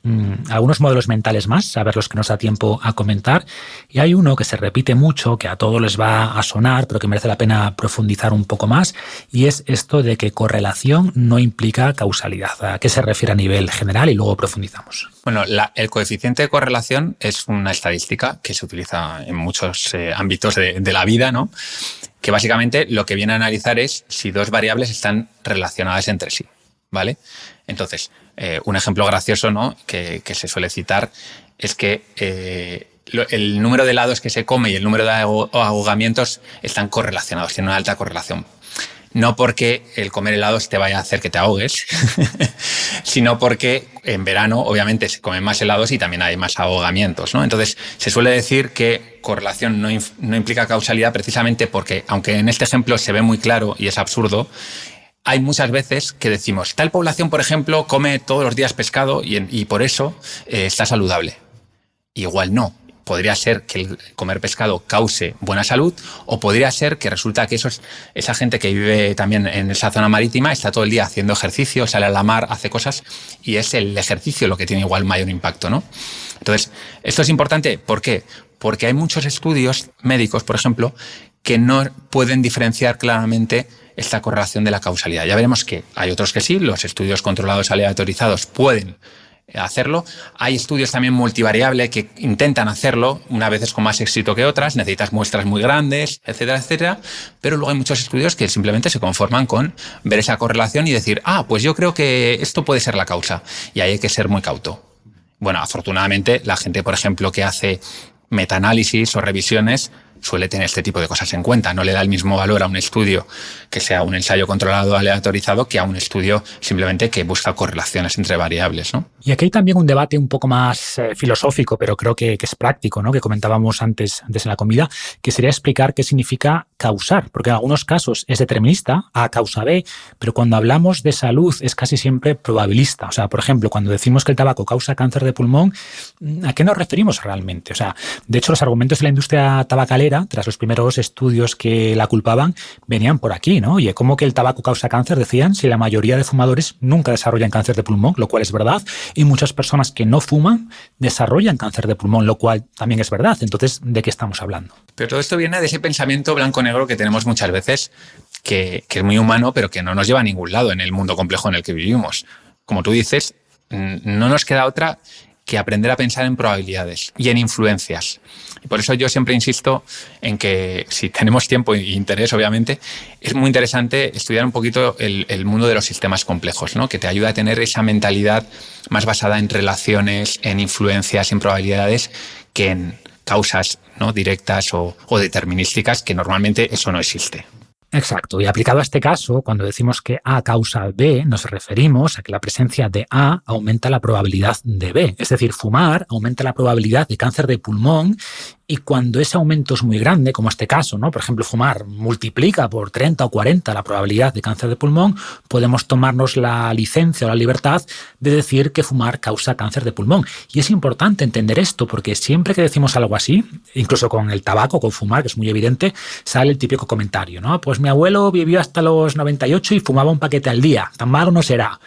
algunos modelos mentales más, a ver los que nos da tiempo a comentar, y hay uno que se repite mucho, que a todos les va a sonar, pero que merece la pena profundizar un poco más, y es esto de que correlación no implica causalidad. ¿A qué se refiere a nivel general? Y luego profundizamos. Bueno, el coeficiente de correlación es una estadística que se utiliza en muchos ámbitos de la vida, ¿no? Que básicamente lo que viene a analizar es si dos variables están relacionadas entre sí, ¿vale? Entonces, un ejemplo gracioso, ¿no?, que se suele citar es que el número de helados que se come y el número de ahogamientos están correlacionados, tienen una alta correlación. No porque el comer helados te vaya a hacer que te ahogues, sino porque en verano obviamente se comen más helados y también hay más ahogamientos, ¿no? Entonces se suele decir que correlación no implica causalidad precisamente porque, aunque en este ejemplo se ve muy claro y es absurdo, hay muchas veces que decimos, tal población, por ejemplo, come todos los días pescado y por eso está saludable. Igual no. Podría ser que el comer pescado cause buena salud, o podría ser que resulta que esa gente que vive también en esa zona marítima está todo el día haciendo ejercicio, sale a la mar, hace cosas, y es el ejercicio lo que tiene igual mayor impacto, ¿no? Entonces, esto es importante. ¿Por qué? Porque hay muchos estudios médicos, por ejemplo, que no pueden diferenciar claramente esta correlación de la causalidad. Ya veremos que hay otros que sí, los estudios controlados aleatorizados pueden hacerlo. Hay estudios también multivariable que intentan hacerlo, unas veces con más éxito que otras, necesitas muestras muy grandes, etcétera, etcétera, pero luego hay muchos estudios que simplemente se conforman con ver esa correlación y decir, pues yo creo que esto puede ser la causa, y ahí hay que ser muy cauto. Bueno, afortunadamente la gente, por ejemplo, que hace metaanálisis o revisiones suele tener este tipo de cosas en cuenta. No le da el mismo valor a un estudio que sea un ensayo controlado aleatorizado que a un estudio simplemente que busca correlaciones entre variables, ¿no? Y aquí hay también un debate un poco más filosófico, pero creo que es práctico, ¿no?, que comentábamos antes en la comida, que sería explicar qué significa causar, porque en algunos casos es determinista, A causa B, pero cuando hablamos de salud es casi siempre probabilista. O sea, por ejemplo, cuando decimos que el tabaco causa cáncer de pulmón, ¿a qué nos referimos realmente? O sea, de hecho, los argumentos de la industria tabacalera, tras los primeros estudios que la culpaban, venían por aquí, ¿no? Oye, ¿cómo que el tabaco causa cáncer? Decían, si la mayoría de fumadores nunca desarrollan cáncer de pulmón, lo cual es verdad, y muchas personas que no fuman desarrollan cáncer de pulmón, lo cual también es verdad. Entonces, ¿de qué estamos hablando? Pero todo esto viene de ese pensamiento blanco-negro que tenemos muchas veces, que es muy humano, pero que no nos lleva a ningún lado en el mundo complejo en el que vivimos. Como tú dices, no nos queda otra que aprender a pensar en probabilidades y en influencias. Y por eso yo siempre insisto en que, si tenemos tiempo e interés, obviamente, es muy interesante estudiar un poquito el mundo de los sistemas complejos, ¿no?, que te ayuda a tener esa mentalidad más basada en relaciones, en influencias, en probabilidades, que en causas, ¿no?, directas o determinísticas, que normalmente eso no existe. Exacto. Y aplicado a este caso, cuando decimos que A causa B, nos referimos a que la presencia de A aumenta la probabilidad de B. Es decir, fumar aumenta la probabilidad de cáncer de pulmón, y cuando ese aumento es muy grande, como este caso, ¿no?, por ejemplo, fumar multiplica por 30 o 40 la probabilidad de cáncer de pulmón, podemos tomarnos la licencia o la libertad de decir que fumar causa cáncer de pulmón. Y es importante entender esto, porque siempre que decimos algo así, incluso con el tabaco, con fumar, que es muy evidente, sale el típico comentario, ¿no? Pues mi abuelo vivió hasta los 98 y fumaba un paquete al día, tan malo no será.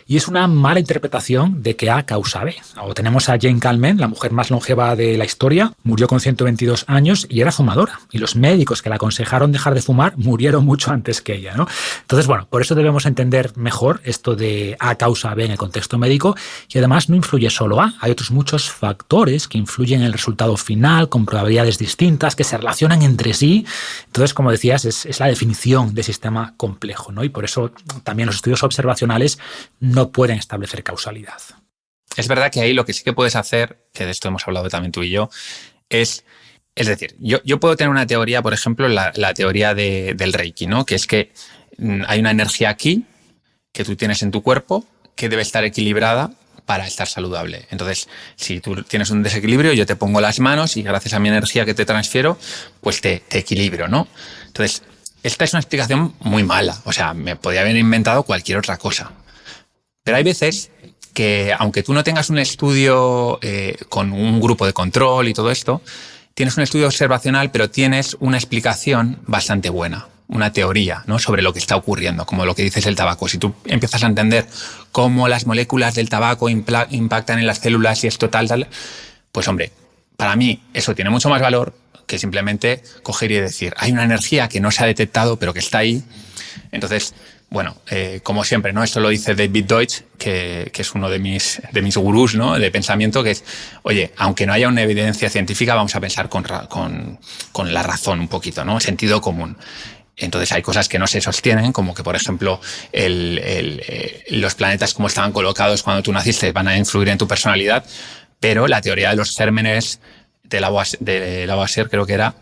Y es una mala interpretación de que A causa B. O tenemos a Jane Calment, la mujer más longeva de la historia, murió con 122 años y era fumadora. Y los médicos que la aconsejaron dejar de fumar murieron mucho antes que ella, ¿no? Entonces, bueno, por eso debemos entender mejor esto de A causa B en el contexto médico, y además no influye solo A, hay otros muchos factores que influyen en el resultado final con probabilidades distintas que se relacionan entre sí. Entonces, como decías, es la definición de sistema complejo, ¿no? Y por eso también los estudios observacionales no pueden establecer causalidad. Es verdad que ahí lo que sí que puedes hacer, que de esto hemos hablado también tú y yo, es Es decir, yo puedo tener una teoría, por ejemplo, la teoría del Reiki, ¿no? Que es que hay una energía aquí que tú tienes en tu cuerpo que debe estar equilibrada para estar saludable. Entonces, si tú tienes un desequilibrio, yo te pongo las manos y gracias a mi energía que te transfiero, pues te equilibro, ¿no? Entonces, esta es una explicación muy mala. O sea, me podría haber inventado cualquier otra cosa. Pero hay veces que, aunque tú no tengas un estudio con un grupo de control y todo esto, tienes un estudio observacional, pero tienes una explicación bastante buena, una teoría, ¿no? Sobre lo que está ocurriendo, como lo que dices el tabaco. Si tú empiezas a entender cómo las moléculas del tabaco impactan en las células y esto tal, pues hombre, para mí eso tiene mucho más valor que simplemente coger y decir, hay una energía que no se ha detectado, pero que está ahí. Entonces, bueno, como siempre, ¿no? Esto lo dice David Deutsch, que es uno de mis gurús, ¿no? De pensamiento, que es, oye, aunque no haya una evidencia científica, vamos a pensar con la razón un poquito, ¿no? Sentido común. Entonces hay cosas que no se sostienen, como que, por ejemplo, los planetas como estaban colocados cuando tú naciste van a influir en tu personalidad, pero la teoría de los gérmenes de Lavoisier, creo que era,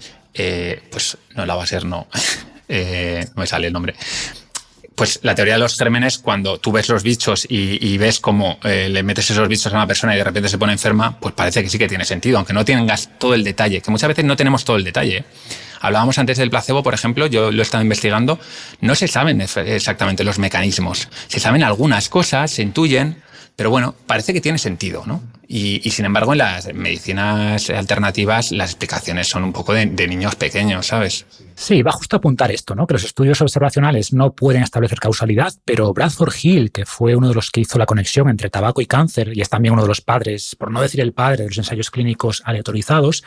pues no, Lavoisier no, no me sale el nombre. Pues la teoría de los gérmenes, cuando tú ves los bichos y ves cómo le metes esos bichos a una persona y de repente se pone enferma, pues parece que sí que tiene sentido, aunque no tengas todo el detalle, que muchas veces no tenemos todo el detalle. Hablábamos antes del placebo, por ejemplo, yo lo he estado investigando, no se saben exactamente los mecanismos, se saben algunas cosas, se intuyen, pero bueno, parece que tiene sentido, ¿no? Y sin embargo, en las medicinas alternativas las explicaciones son un poco de niños pequeños, ¿sabes? Sí, va justo a apuntar esto, ¿no? Que los estudios observacionales no pueden establecer causalidad, pero Bradford Hill, que fue uno de los que hizo la conexión entre tabaco y cáncer, y es también uno de los padres, por no decir el padre, de los ensayos clínicos aleatorizados,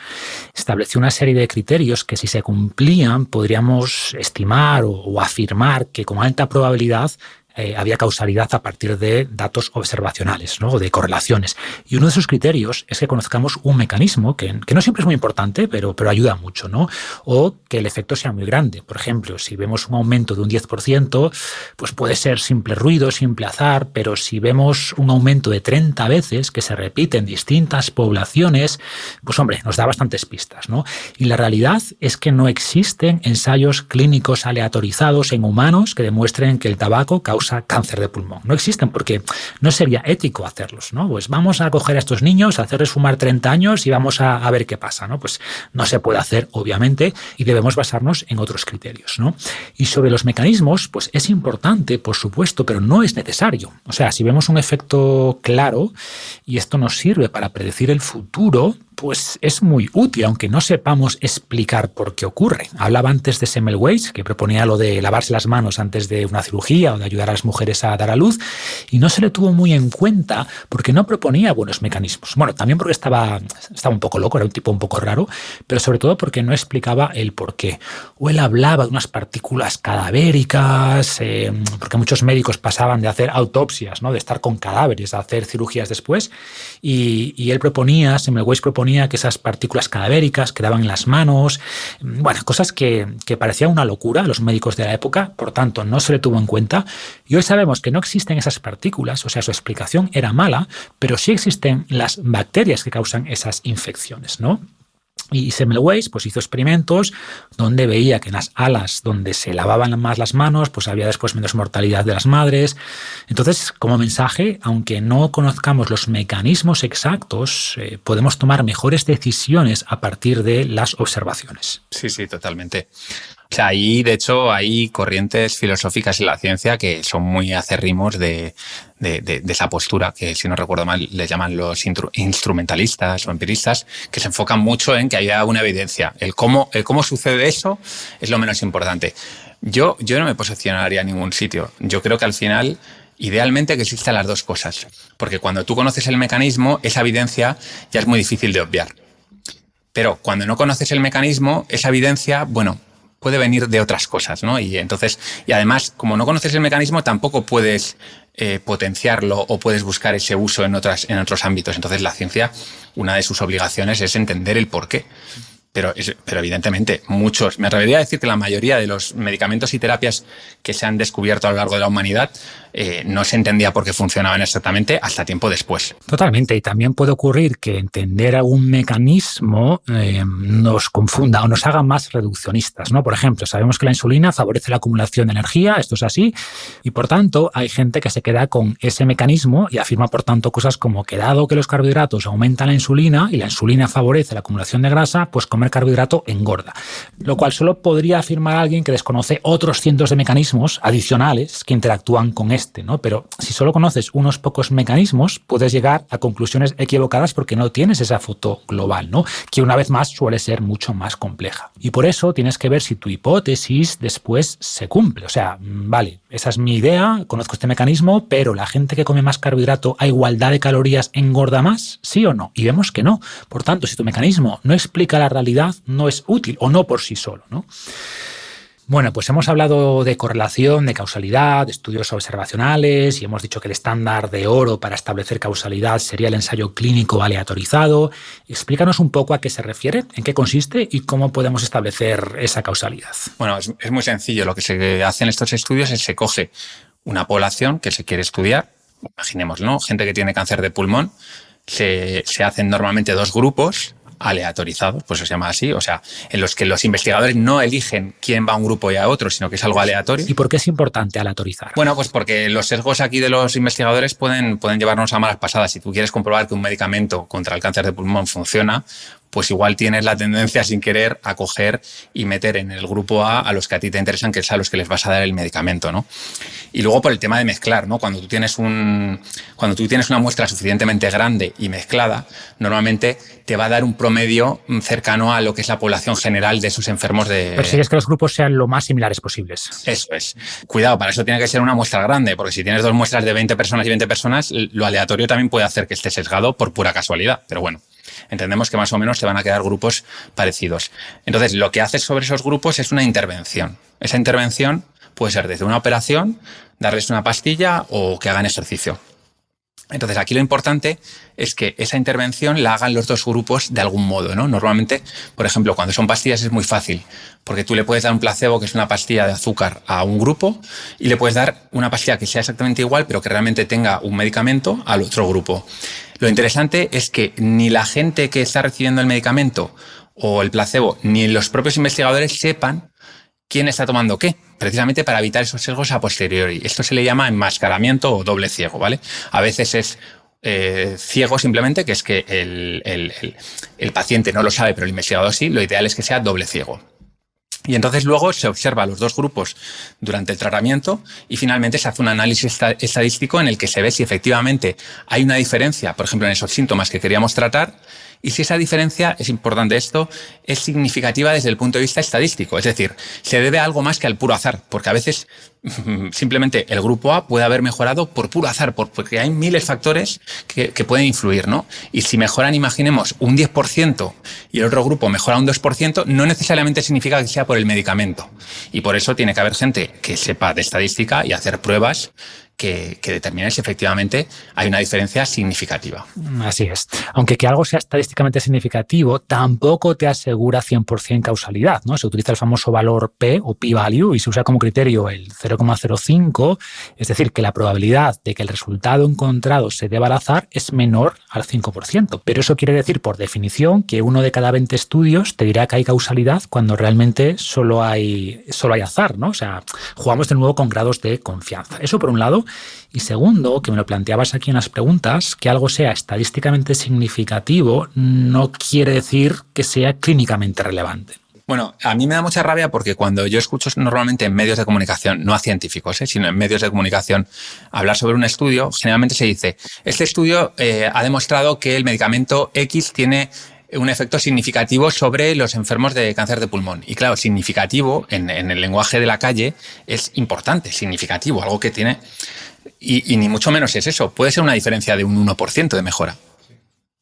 estableció una serie de criterios que, si se cumplían, podríamos estimar o afirmar que con alta probabilidad había causalidad a partir de datos observacionales, ¿no? De correlaciones. Y uno de esos criterios es que conozcamos un mecanismo que no siempre es muy importante, pero ayuda mucho, ¿no? O que el efecto sea muy grande. Por ejemplo, si vemos un aumento de un 10%, pues puede ser simple ruido, simple azar, pero si vemos un aumento de 30 veces que se repite en distintas poblaciones, pues hombre, nos da bastantes pistas, ¿no? Y la realidad es que no existen ensayos clínicos aleatorizados en humanos que demuestren que el tabaco causa cáncer de pulmón. No existen porque no sería ético hacerlos, ¿no? Pues vamos a coger a estos niños, a hacerles fumar 30 años y vamos a ver qué pasa, ¿no? Pues no se puede hacer, obviamente, y debemos basarnos en otros criterios, ¿no? Y sobre los mecanismos, pues es importante, por supuesto, pero no es necesario. O sea, si vemos un efecto claro y esto nos sirve para predecir el futuro, pues es muy útil, aunque no sepamos explicar por qué ocurre. Hablaba antes de Semmelweis, que proponía lo de lavarse las manos antes de una cirugía o de ayudar a las mujeres a dar a luz, y no se le tuvo muy en cuenta porque no proponía buenos mecanismos. Bueno, también porque estaba un poco loco, era un tipo un poco raro, pero sobre todo porque no explicaba el por qué. O él hablaba de unas partículas cadavéricas, porque muchos médicos pasaban de hacer autopsias, ¿no? De estar con cadáveres a hacer cirugías después, y él proponía, Semmelweis proponía que esas partículas cadavéricas quedaban en las manos, bueno, cosas que parecían una locura a los médicos de la época, por tanto no se le tuvo en cuenta, y hoy sabemos que no existen esas partículas, o sea, su explicación era mala, pero sí existen las bacterias que causan esas infecciones, ¿no? Y Semmelweis pues hizo experimentos donde veía que en las alas donde se lavaban más las manos, pues había después menos mortalidad de las madres. Entonces, como mensaje, aunque no conozcamos los mecanismos exactos, podemos tomar mejores decisiones a partir de las observaciones. Sí, sí, totalmente. O sea, ahí, de hecho, hay corrientes filosóficas en la ciencia que son muy acérrimos de esa postura, que si no recuerdo mal les llaman los instrumentalistas o empiristas, que se enfocan mucho en que haya una evidencia. El cómo sucede eso es lo menos importante. Yo no me posicionaría en ningún sitio. Yo creo que al final, idealmente, que existan las dos cosas. Porque cuando tú conoces el mecanismo, esa evidencia ya es muy difícil de obviar. Pero cuando no conoces el mecanismo, esa evidencia, bueno, puede venir de otras cosas, ¿no? Y además, como no conoces el mecanismo, tampoco puedes potenciarlo o puedes buscar ese uso en otros ámbitos. Entonces, la ciencia, una de sus obligaciones es entender el porqué. Pero evidentemente muchos, me atrevería a decir que la mayoría de los medicamentos y terapias que se han descubierto a lo largo de la humanidad no se entendía por qué funcionaban exactamente hasta tiempo después. Totalmente, y también puede ocurrir que entender algún mecanismo nos confunda o nos haga más reduccionistas, ¿no? Por ejemplo, sabemos que la insulina favorece la acumulación de energía, esto es así, y por tanto hay gente que se queda con ese mecanismo y afirma por tanto cosas como que dado que los carbohidratos aumentan la insulina y la insulina favorece la acumulación de grasa, pues comer carbohidrato engorda. Lo cual solo podría afirmar alguien que desconoce otros cientos de mecanismos adicionales que interactúan con este, ¿no? Pero si solo conoces unos pocos mecanismos, puedes llegar a conclusiones equivocadas porque no tienes esa foto global, ¿no? Que una vez más suele ser mucho más compleja. Y por eso tienes que ver si tu hipótesis después se cumple. O sea, vale, esa es mi idea, conozco este mecanismo, pero la gente que come más carbohidrato a igualdad de calorías engorda más, ¿sí o no? Y vemos que no. Por tanto, si tu mecanismo no explica la realidad, no es útil o no por sí solo, ¿no? Bueno, pues hemos hablado de correlación, de causalidad, de estudios observacionales y hemos dicho que el estándar de oro para establecer causalidad sería el ensayo clínico aleatorizado. Explícanos un poco a qué se refiere, en qué consiste y cómo podemos establecer esa causalidad. Bueno, es muy sencillo. Lo que se hace en estos estudios es se coge una población que se quiere estudiar, imaginémoslo, ¿no? Gente que tiene cáncer de pulmón, se hacen normalmente 2 grupos aleatorizados, pues se llama así, o sea, en los que los investigadores no eligen quién va a un grupo y a otro, sino que es algo aleatorio. ¿Y por qué es importante aleatorizar? Bueno, pues porque los sesgos aquí de los investigadores pueden llevarnos a malas pasadas. Si tú quieres comprobar que un medicamento contra el cáncer de pulmón funciona, pues igual tienes la tendencia sin querer a coger y meter en el grupo A los que a ti te interesan, que es a los que les vas a dar el medicamento, ¿no? Y luego por el tema de mezclar, ¿no? Cuando tú tienes una muestra suficientemente grande y mezclada, normalmente te va a dar un promedio cercano a lo que es la población general de esos enfermos de... Persigues que los grupos sean lo más similares posibles. Eso es. Cuidado, para eso tiene que ser una muestra grande, porque si tienes 2 muestras de 20 personas y 20 personas, lo aleatorio también puede hacer que esté sesgado por pura casualidad, pero bueno. Entendemos que más o menos te van a quedar grupos parecidos. Entonces, lo que haces sobre esos grupos es una intervención. Esa intervención puede ser desde una operación, darles una pastilla o que hagan ejercicio. Entonces, aquí lo importante es que esa intervención la hagan los 2 grupos de algún modo, ¿no? Normalmente, por ejemplo, cuando son pastillas es muy fácil, porque tú le puedes dar un placebo, que es una pastilla de azúcar, a un grupo, y le puedes dar una pastilla que sea exactamente igual, pero que realmente tenga un medicamento al otro grupo. Lo interesante es que ni la gente que está recibiendo el medicamento o el placebo, ni los propios investigadores sepan quién está tomando qué, precisamente para evitar esos sesgos a posteriori. Esto se le llama enmascaramiento o doble ciego, ¿vale? A veces es ciego simplemente, que es que el paciente no lo sabe, pero el investigador sí. Lo ideal es que sea doble ciego. Y entonces luego se observa los 2 grupos durante el tratamiento y finalmente se hace un análisis estadístico en el que se ve si efectivamente hay una diferencia, por ejemplo, en esos síntomas que queríamos tratar, y si esa diferencia, es importante esto, es significativa desde el punto de vista estadístico. Es decir, se debe a algo más que al puro azar, porque a veces simplemente el grupo A puede haber mejorado por puro azar, porque hay miles de factores que pueden influir, ¿no? Y si mejoran, imaginemos, un 10% y el otro grupo mejora un 2%, no necesariamente significa que sea por el medicamento. Y por eso tiene que haber gente que sepa de estadística y hacer pruebas que determinen si efectivamente hay una diferencia significativa. Así es. Aunque que algo sea estadísticamente significativo, tampoco te asegura 100% causalidad, ¿no? Se utiliza el famoso valor P o p-value y se usa como criterio el 0,05, es decir, que la probabilidad de que el resultado encontrado se deba al azar es menor al 5%. Pero eso quiere decir, por definición, que 1 de cada 20 estudios te dirá que hay causalidad cuando realmente solo hay azar, ¿no? O sea, jugamos de nuevo con grados de confianza. Eso por un lado. Y segundo, que me lo planteabas aquí en las preguntas, que algo sea estadísticamente significativo no quiere decir que sea clínicamente relevante. Bueno, a mí me da mucha rabia porque cuando yo escucho normalmente en medios de comunicación, no a científicos, sino en medios de comunicación, hablar sobre un estudio, generalmente se dice, este estudio ha demostrado que el medicamento X tiene un efecto significativo sobre los enfermos de cáncer de pulmón. Y claro, significativo en el lenguaje de la calle es importante, significativo, algo que tiene... Y ni mucho menos es eso. Puede ser una diferencia de un 1% de mejora.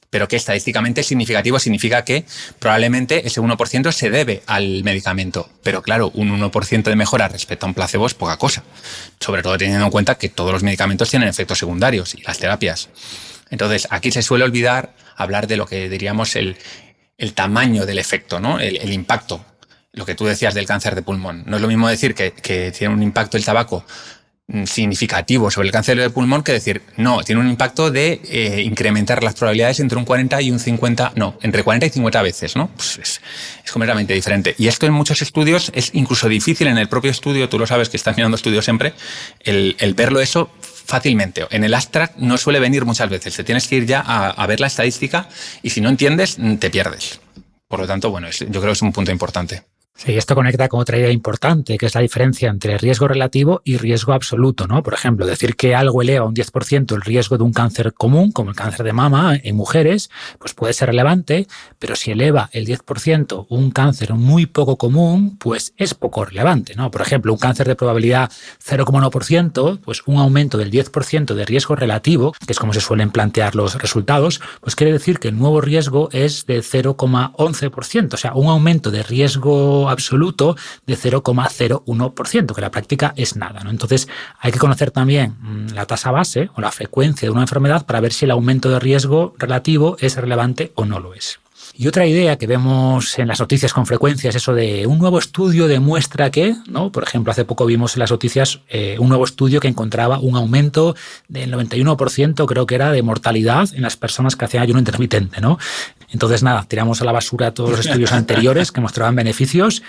Pero que estadísticamente significativo significa que probablemente ese 1% se debe al medicamento. Pero claro, un 1% de mejora respecto a un placebo es poca cosa. Sobre todo teniendo en cuenta que todos los medicamentos tienen efectos secundarios y las terapias. Entonces, aquí se suele olvidar hablar de lo que diríamos el el tamaño del efecto, ¿no? El impacto. Lo que tú decías del cáncer de pulmón. No es lo mismo decir que tiene un impacto el tabaco significativo sobre el cáncer de pulmón que decir, no, tiene un impacto de incrementar las probabilidades entre un 40 y un 50, no, entre 40 y 50 veces, ¿no? Pues es completamente diferente. Y esto en muchos estudios es incluso difícil en el propio estudio, tú lo sabes que estás mirando estudios siempre, el verlo eso fácilmente. En el abstract no suele venir muchas veces, te tienes que ir ya a ver la estadística y si no entiendes, te pierdes. Por lo tanto, bueno, yo creo que es un punto importante. Sí, esto conecta con otra idea importante, que es la diferencia entre riesgo relativo y riesgo absoluto, ¿no? Por ejemplo, decir que algo eleva un 10% el riesgo de un cáncer común, como el cáncer de mama en mujeres, pues puede ser relevante, pero si eleva el 10% un cáncer muy poco común, pues es poco relevante, ¿no? Por ejemplo, un cáncer de probabilidad 0,1%, pues un aumento del 10% de riesgo relativo, que es como se suelen plantear los resultados, pues quiere decir que el nuevo riesgo es de 0,11%, o sea, un aumento de riesgo absoluto de 0,01%, que en la práctica es nada, ¿no? Entonces hay que conocer también la tasa base o la frecuencia de una enfermedad para ver si el aumento de riesgo relativo es relevante o no lo es. Y otra idea que vemos en las noticias con frecuencia es eso de un nuevo estudio demuestra que, ¿no? Por ejemplo, hace poco vimos en las noticias un nuevo estudio que encontraba un aumento del 91%, creo que era, de mortalidad en las personas que hacían ayuno intermitente, ¿no? Entonces, nada, tiramos a la basura todos los estudios anteriores que mostraban beneficios,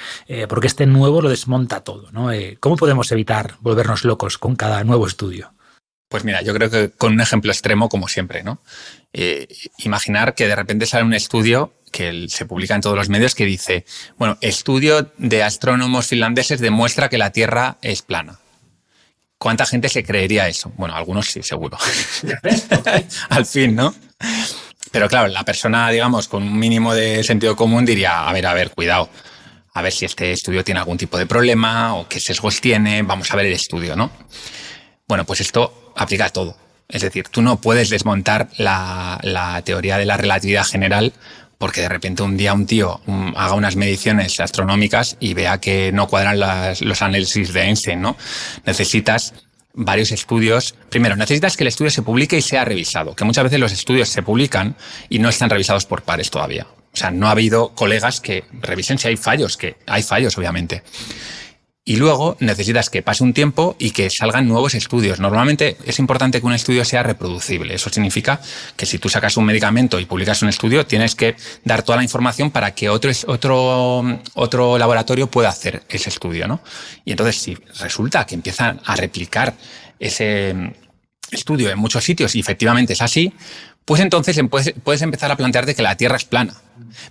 porque este nuevo lo desmonta todo, ¿no? ¿Cómo podemos evitar volvernos locos con cada nuevo estudio? Pues mira, yo creo que con un ejemplo extremo, como siempre, ¿no? Imaginar que de repente sale un estudio que se publica en todos los medios que dice, bueno, estudio de astrónomos finlandeses demuestra que la Tierra es plana. ¿Cuánta gente se creería eso? Bueno, algunos sí, seguro. Al fin, ¿no? Pero claro, la persona, digamos, con un mínimo de sentido común diría, a ver, cuidado. A ver si este estudio tiene algún tipo de problema o qué sesgos tiene. Vamos a ver el estudio, ¿no? Bueno, pues esto aplica a todo. Es decir, tú no puedes desmontar la teoría de la relatividad general porque de repente un día un tío haga unas mediciones astronómicas y vea que no cuadran los análisis de Einstein, ¿no? Necesitas varios estudios. Primero, necesitas que el estudio se publique y sea revisado, que muchas veces los estudios se publican y no están revisados por pares todavía. O sea, no ha habido colegas que revisen si hay fallos, que hay fallos, obviamente. Y luego necesitas que pase un tiempo y que salgan nuevos estudios. Normalmente es importante que un estudio sea reproducible. Eso significa que si tú sacas un medicamento y publicas un estudio, tienes que dar toda la información para que otro laboratorio pueda hacer ese estudio, ¿no? Y entonces, si resulta que empiezan a replicar ese estudio en muchos sitios y efectivamente es así, pues entonces puedes empezar a plantearte que la Tierra es plana.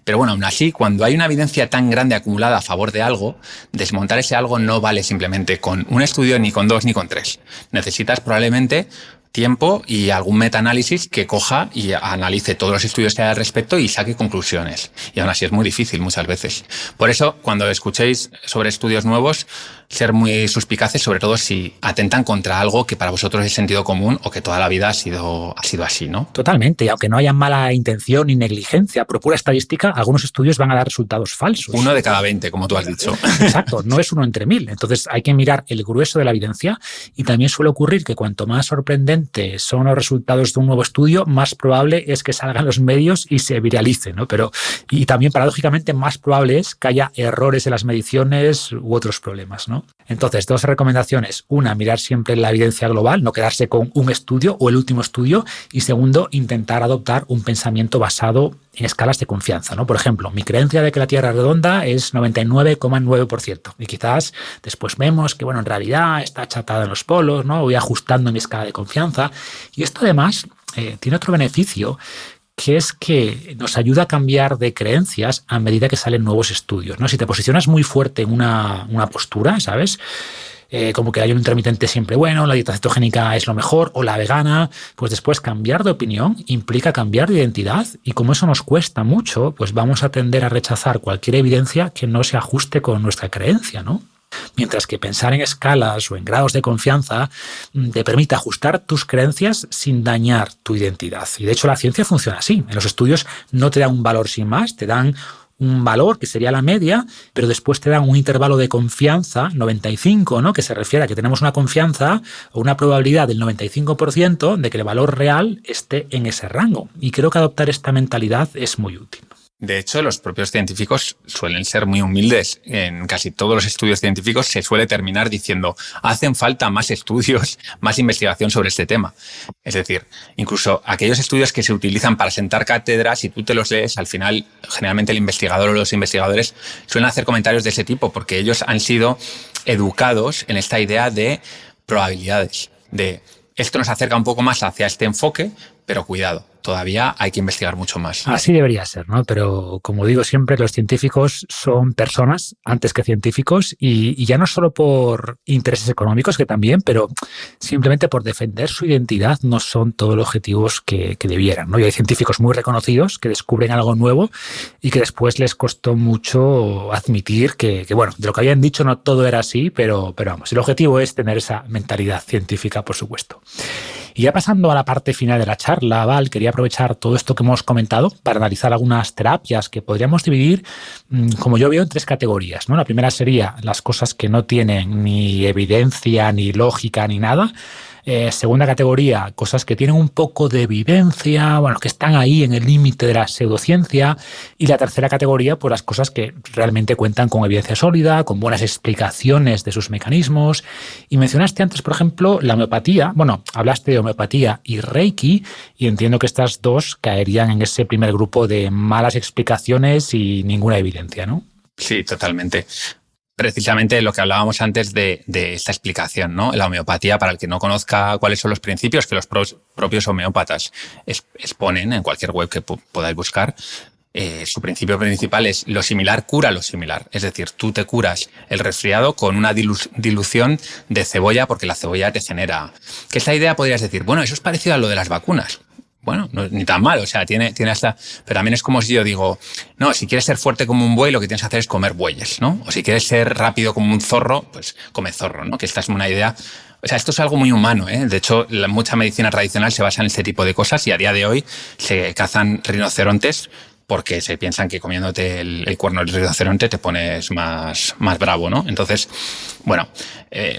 Pero bueno, aún así, cuando hay una evidencia tan grande acumulada a favor de algo, desmontar ese algo no vale simplemente con un estudio, ni con 2, ni con 3. Necesitas probablemente tiempo y algún metaanálisis que coja y analice todos los estudios que hay al respecto y saque conclusiones. Y aún así es muy difícil muchas veces. Por eso, cuando escuchéis sobre estudios nuevos, ser muy suspicaces, sobre todo si atentan contra algo que para vosotros es sentido común o que toda la vida ha sido así, ¿no? Totalmente, y aunque no haya mala intención ni negligencia, por pura estadística, algunos estudios van a dar resultados falsos. 1 de cada 20, como tú has dicho. Exacto, no es 1 entre 1000. Entonces hay que mirar el grueso de la evidencia y también suele ocurrir que cuanto más sorprendentes son los resultados de un nuevo estudio, más probable es que salgan los medios y se viralicen, ¿no? Y también, paradójicamente, más probable es que haya errores en las mediciones u otros problemas, ¿no? Entonces, 2 recomendaciones. Una, mirar siempre la evidencia global, no quedarse con un estudio o el último estudio. Y segundo, intentar adoptar un pensamiento basado en escalas de confianza, ¿no? Por ejemplo, mi creencia de que la Tierra es redonda es 99,9%. Y quizás después vemos que, bueno, en realidad está achatada en los polos, ¿no? Voy ajustando mi escala de confianza. Y esto además tiene otro beneficio, que es que nos ayuda a cambiar de creencias a medida que salen nuevos estudios, ¿no? Si te posicionas muy fuerte en una postura, ¿sabes? Como que hay un intermitente siempre bueno, la dieta cetogénica es lo mejor, o la vegana, pues después cambiar de opinión implica cambiar de identidad, y como eso nos cuesta mucho, pues vamos a tender a rechazar cualquier evidencia que no se ajuste con nuestra creencia, ¿no? Mientras que pensar en escalas o en grados de confianza te permite ajustar tus creencias sin dañar tu identidad. Y de hecho la ciencia funciona así. En los estudios no te dan un valor sin más, te dan un valor que sería la media, pero después te dan un intervalo de confianza, 95, ¿no? Que se refiere a que tenemos una confianza o una probabilidad del 95% de que el valor real esté en ese rango. Y creo que adoptar esta mentalidad es muy útil. De hecho, los propios científicos suelen ser muy humildes. En casi todos los estudios científicos se suele terminar diciendo hacen falta más estudios, más investigación sobre este tema. Es decir, incluso aquellos estudios que se utilizan para sentar cátedras, si tú te los lees, al final, generalmente el investigador o los investigadores suelen hacer comentarios de ese tipo porque ellos han sido educados en esta idea de probabilidades, de esto nos acerca un poco más hacia este enfoque, pero cuidado, todavía hay que investigar mucho más. Así debería ser, ¿no? Pero como digo siempre, los científicos son personas antes que científicos y ya no solo por intereses económicos, que también, pero simplemente por defender su identidad no son todos los objetivos que debieran, ¿no? Y hay científicos muy reconocidos que descubren algo nuevo y que después les costó mucho admitir que bueno, de lo que habían dicho no todo era así, pero vamos, el objetivo es tener esa mentalidad científica, por supuesto. Y ya pasando a la parte final de la charla, Val, quería aprovechar todo esto que hemos comentado para analizar algunas terapias que podríamos dividir, como yo veo, en 3 categorías, ¿no? La primera sería las cosas que no tienen ni evidencia, ni lógica, ni nada. Segunda categoría, cosas que tienen un poco de evidencia, bueno, que están ahí en el límite de la pseudociencia. Y la tercera categoría, pues las cosas que realmente cuentan con evidencia sólida, con buenas explicaciones de sus mecanismos. Y mencionaste antes, por ejemplo, la homeopatía. Bueno, hablaste de homeopatía y Reiki, y entiendo que estas dos caerían en ese primer grupo de malas explicaciones y ninguna evidencia, ¿no? Sí, totalmente. Precisamente lo que hablábamos antes de esta explicación, ¿no? La homeopatía, para el que no conozca cuáles son los principios que los propios homeópatas exponen en cualquier web que podáis buscar, su principio principal es lo similar cura lo similar. Es decir, tú te curas el resfriado con una dilución de cebolla porque la cebolla te genera... Que esta idea podrías decir, bueno, eso es parecido a lo de las vacunas. Bueno, no, ni tan mal, o sea, tiene hasta... Pero también es como si yo digo, no, si quieres ser fuerte como un buey, lo que tienes que hacer es comer bueyes, ¿no? O si quieres ser rápido como un zorro, pues come zorro, ¿no? Que esta es una idea... O sea, esto es algo muy humano, ¿eh? De hecho, mucha medicina tradicional se basa en este tipo de cosas y a día de hoy se cazan rinocerontes porque se piensan que comiéndote el cuerno del rinoceronte te pones más bravo, ¿no? Entonces, bueno,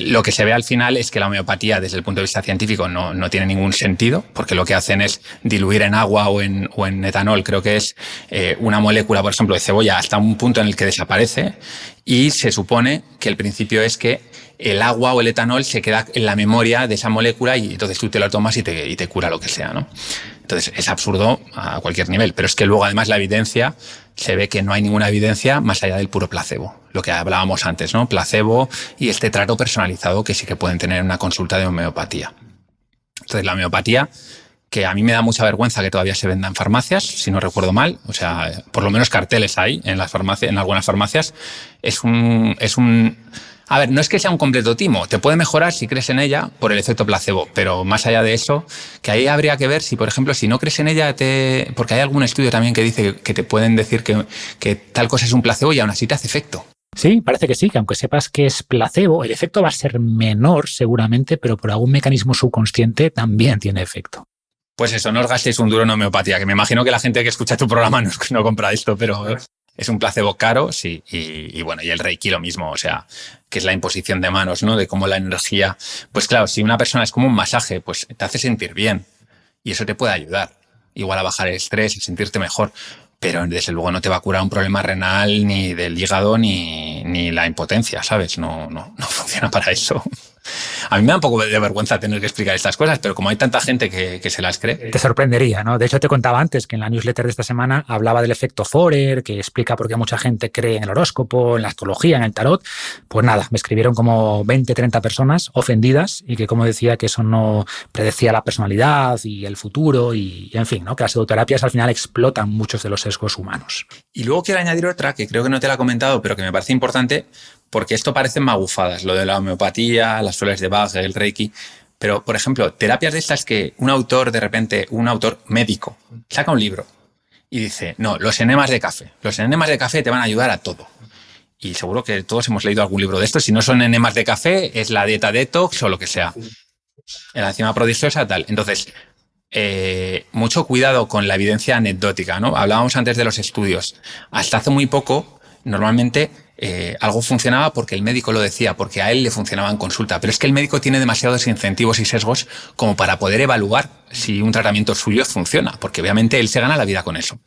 lo que se ve al final es que la homeopatía, desde el punto de vista científico, no tiene ningún sentido, porque lo que hacen es diluir en agua o en etanol, creo que es una molécula, por ejemplo, de cebolla, hasta un punto en el que desaparece, y se supone que el principio es que el agua o el etanol se queda en la memoria de esa molécula y entonces tú te lo tomas y te cura lo que sea, ¿no? Entonces es absurdo a cualquier nivel, pero es que luego además la evidencia, se ve que no hay ninguna evidencia más allá del puro placebo, lo que hablábamos antes, ¿no? Placebo y este trato personalizado que sí que pueden tener en una consulta de homeopatía. Entonces la homeopatía, que a mí me da mucha vergüenza que todavía se venda en farmacias, si no recuerdo mal, o sea, por lo menos carteles hay en las farmacias, en algunas farmacias, es un a ver, no es que sea un completo timo, te puede mejorar si crees en ella por el efecto placebo, pero más allá de eso, que ahí habría que ver si, por ejemplo, si no crees en ella, porque hay algún estudio también que dice que te pueden decir que tal cosa es un placebo y aún así te hace efecto. Sí, parece que sí, que aunque sepas que es placebo, el efecto va a ser menor seguramente, pero por algún mecanismo subconsciente también tiene efecto. Pues eso, no os gastéis un duro en homeopatía, que me imagino que la gente que escucha tu programa no compra esto, pero es un placebo caro, sí, y bueno, y el Reiki lo mismo, o sea, que es la imposición de manos, ¿no? De cómo la energía... Pues claro, si una persona es como un masaje, pues te hace sentir bien y eso te puede ayudar, igual a bajar el estrés y sentirte mejor, pero desde luego no te va a curar un problema renal, ni del hígado, ni la impotencia, ¿sabes? No funciona para eso. A mí me da un poco de vergüenza tener que explicar estas cosas, pero como hay tanta gente que se las cree... Te sorprendería, ¿no? De hecho, te contaba antes que en la newsletter de esta semana hablaba del efecto Forer, que explica por qué mucha gente cree en el horóscopo, en la astrología, en el tarot. Pues nada, me escribieron como 20, 30 personas ofendidas y que, como decía, que eso no predecía la personalidad y el futuro y en fin, ¿no? Que las pseudoterapias al final explotan muchos de los sesgos humanos. Y luego quiero añadir otra que creo que no te la he comentado, pero que me parece importante, porque esto parecen magufadas, lo de la homeopatía, las flores de Bach, el Reiki. Pero, por ejemplo, terapias de estas que un autor médico, saca un libro y dice, no, los enemas de café. Los enemas de café te van a ayudar a todo. Y seguro que todos hemos leído algún libro de esto. Si no son enemas de café, es la dieta detox o lo que sea. La enzima prodigiosa, tal. Entonces, mucho cuidado con la evidencia anecdótica, ¿no? Hablábamos antes de los estudios. Hasta hace muy poco, normalmente... algo funcionaba porque el médico lo decía, porque a él le funcionaba en consulta. Pero es que el médico tiene demasiados incentivos y sesgos como para poder evaluar si un tratamiento suyo funciona, porque obviamente él se gana la vida con eso.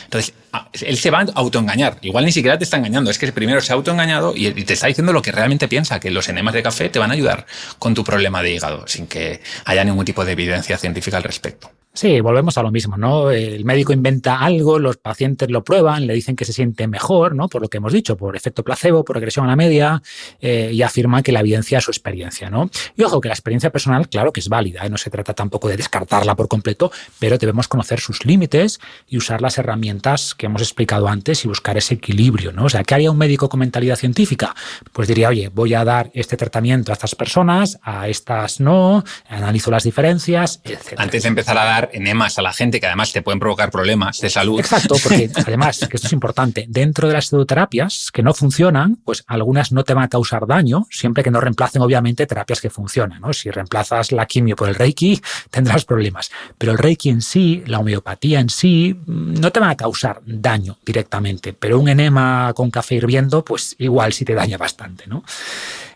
Entonces, él se va a autoengañar. Igual ni siquiera te está engañando, es que primero se ha autoengañado y te está diciendo lo que realmente piensa, que los enemas de café te van a ayudar con tu problema de hígado, sin que haya ningún tipo de evidencia científica al respecto. Sí, volvemos a lo mismo, ¿no? El médico inventa algo, los pacientes lo prueban, le dicen que se siente mejor, ¿no? Por lo que hemos dicho, por efecto placebo, por regresión a la media, y afirman que la evidencia es su experiencia, ¿no? Y ojo, que la experiencia personal, claro que es válida, ¿eh? No se trata tampoco de descartarla por completo, pero debemos conocer sus límites y usar las herramientas que hemos explicado antes y buscar ese equilibrio, ¿no? O sea, ¿qué haría un médico con mentalidad científica? Pues diría, oye, voy a dar este tratamiento a estas personas, a estas no, analizo las diferencias, etc. Antes de empezar a dar enemas a la gente, que además te pueden provocar problemas de salud. Exacto, porque además, que esto es importante, dentro de las pseudoterapias que no funcionan, pues algunas no te van a causar daño, siempre que no reemplacen obviamente terapias que funcionan, ¿no? Si reemplazas la quimio por el Reiki, tendrás problemas. Pero el Reiki en sí, la homeopatía en sí, no te van a causar daño directamente, pero un enema con café hirviendo, pues igual sí te daña bastante, ¿no?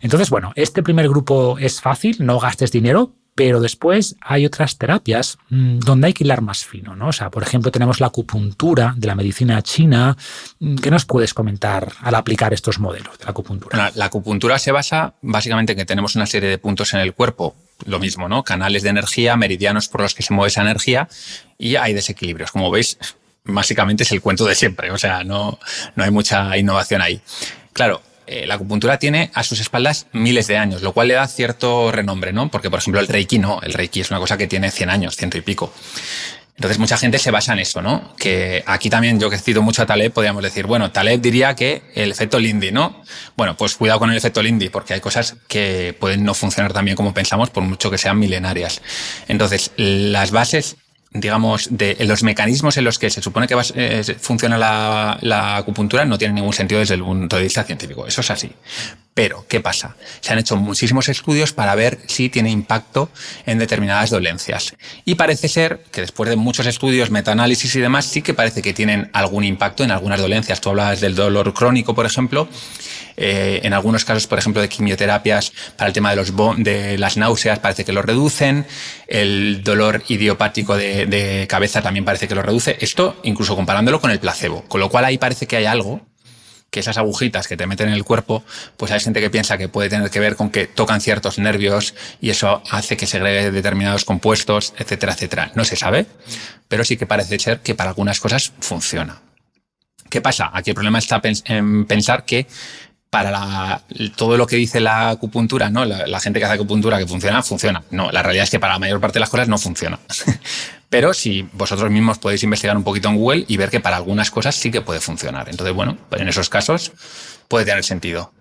Entonces, bueno, este primer grupo es fácil, no gastes dinero, pero después hay otras terapias donde hay que hilar más fino, ¿no? O sea, por ejemplo, tenemos la acupuntura de la medicina china. ¿Qué nos puedes comentar al aplicar estos modelos de la acupuntura? Bueno, la acupuntura se basa básicamente en que tenemos una serie de puntos en el cuerpo, lo mismo, ¿no? Canales de energía, meridianos por los que se mueve esa energía y hay desequilibrios. Como veis, básicamente es el cuento de siempre, o sea, no hay mucha innovación ahí. Claro, la acupuntura tiene a sus espaldas miles de años, lo cual le da cierto renombre, ¿no? Porque, por ejemplo, el Reiki no. El Reiki es una cosa que tiene 100 años, 100 y pico. Entonces, mucha gente se basa en eso, ¿no? Que aquí también, yo que cito mucho a Taleb, podríamos decir, bueno, Taleb diría que el efecto Lindy, ¿no? Bueno, pues cuidado con el efecto Lindy, porque hay cosas que pueden no funcionar tan bien como pensamos, por mucho que sean milenarias. Entonces, las bases, digamos, de los mecanismos en los que se supone que funciona la acupuntura no tienen ningún sentido desde el punto de vista científico. Eso es así. Pero, ¿qué pasa? Se han hecho muchísimos estudios para ver si tiene impacto en determinadas dolencias. Y parece ser que después de muchos estudios, metaanálisis y demás, sí que parece que tienen algún impacto en algunas dolencias. Tú hablabas del dolor crónico, por ejemplo. En algunos casos, por ejemplo, de quimioterapias para el tema de las náuseas parece que lo reducen. El dolor idiopático de cabeza también parece que lo reduce. Esto incluso comparándolo con el placebo. Con lo cual ahí parece que hay algo, que esas agujitas que te meten en el cuerpo, pues hay gente que piensa que puede tener que ver con que tocan ciertos nervios y eso hace que segregue determinados compuestos, etcétera, etcétera. No se sabe, pero sí que parece ser que para algunas cosas funciona. ¿Qué pasa? Aquí el problema está en pensar que para todo lo que dice la acupuntura, ¿no? La gente que hace acupuntura que funciona. No, la realidad es que para la mayor parte de las cosas no funciona. Pero si vosotros mismos podéis investigar un poquito en Google y ver que para algunas cosas sí que puede funcionar. Entonces, bueno, en esos casos puede tener sentido.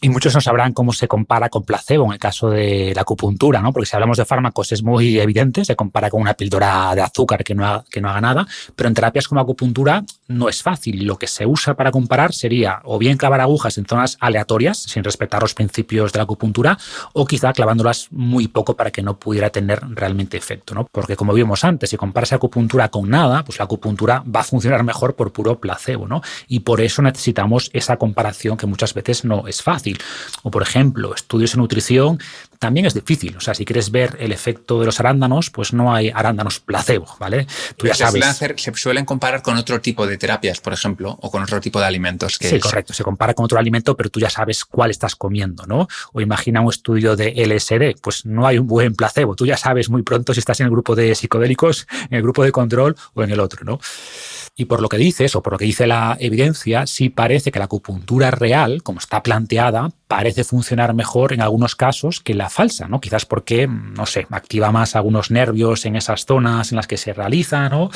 Y muchos no sabrán cómo se compara con placebo en el caso de la acupuntura, ¿no? Porque si hablamos de fármacos es muy evidente, se compara con una píldora de azúcar que no haga nada, pero en terapias como acupuntura no es fácil. Lo que se usa para comparar sería o bien clavar agujas en zonas aleatorias, sin respetar los principios de la acupuntura, o quizá clavándolas muy poco para que no pudiera tener realmente efecto, ¿no? Porque como vimos antes, si comparas acupuntura con nada, pues la acupuntura va a funcionar mejor por puro placebo, ¿no? Y por eso necesitamos esa comparación que muchas veces no es fácil. O, por ejemplo, estudios en nutrición también es difícil. O sea, si quieres ver el efecto de los arándanos, pues no hay arándanos placebo, ¿vale? Tú ya sabes. Se suelen comparar con otro tipo de terapias, por ejemplo, o con otro tipo de alimentos. Sí, correcto. Se compara con otro alimento, pero tú ya sabes cuál estás comiendo, ¿no? O imagina un estudio de LSD, pues no hay un buen placebo. Tú ya sabes muy pronto si estás en el grupo de psicodélicos, en el grupo de control o en el otro, ¿no? Y por lo que dices, o por lo que dice la evidencia, sí parece que la acupuntura real, como está planteada, parece funcionar mejor en algunos casos que la falsa, ¿no? Quizás porque, no sé, activa más algunos nervios en esas zonas en las que se realiza, ¿no?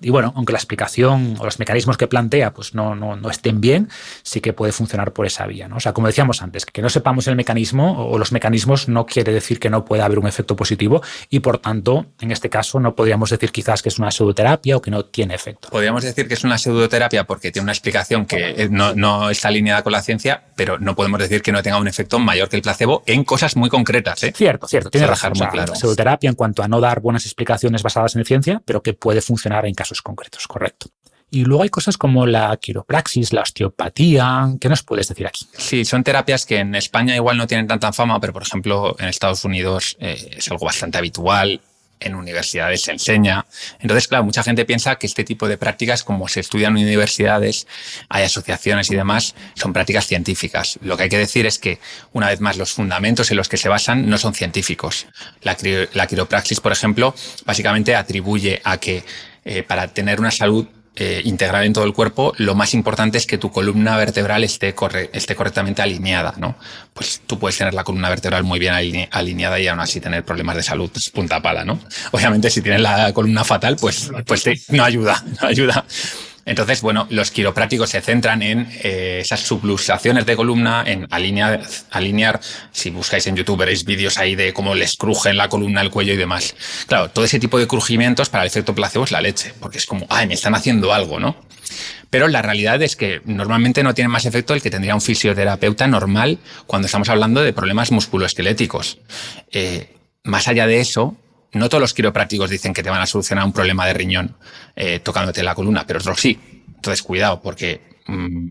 Y bueno, aunque la explicación o los mecanismos que plantea pues no estén bien, sí que puede funcionar por esa vía, ¿no? O sea, como decíamos antes, que no sepamos el mecanismo o los mecanismos no quiere decir que no pueda haber un efecto positivo y, por tanto, en este caso no podríamos decir quizás que es una pseudoterapia o que no tiene efecto. Podríamos decir que es una pseudoterapia porque tiene una explicación que no está alineada con la ciencia, pero no podemos decir que no tenga un efecto mayor que el placebo en cosas muy concretas, ¿eh? Cierto, tiene razón. Muy claro. Pseudoterapia en cuanto a no dar buenas explicaciones basadas en ciencia, pero que puede funcionar en casos concretos, correcto. Y luego hay cosas como la quiropraxis, la osteopatía. ¿Qué nos puedes decir aquí? Sí, son terapias que en España igual no tienen tanta fama, pero por ejemplo en Estados Unidos es algo bastante habitual. en universidades se enseña. Entonces, claro, mucha gente piensa que este tipo de prácticas, como se estudian en universidades, hay asociaciones y demás, son prácticas científicas. Lo que hay que decir es que, una vez más, los fundamentos en los que se basan no son científicos. La quiropraxis, por ejemplo, básicamente atribuye a que para tener una salud integral en todo el cuerpo, lo más importante es que tu columna vertebral esté correctamente alineada, ¿no? Pues tú puedes tener la columna vertebral muy bien alineada y aún así tener problemas de salud, pues punta pala, ¿no? Obviamente, si tienes la columna fatal, pues no ayuda. Entonces, bueno, los quiroprácticos se centran en esas subluxaciones de columna, en alinear, si buscáis en YouTube veréis vídeos ahí de cómo les crujen la columna, el cuello y demás. Claro, todo ese tipo de crujimientos para el efecto placebo es la leche, porque es como, me están haciendo algo, ¿no? Pero la realidad es que normalmente no tiene más efecto el que tendría un fisioterapeuta normal cuando estamos hablando de problemas musculoesqueléticos. Más allá de eso, no todos los quiroprácticos dicen que te van a solucionar un problema de riñón tocándote la columna, pero otros sí. Entonces, cuidado, porque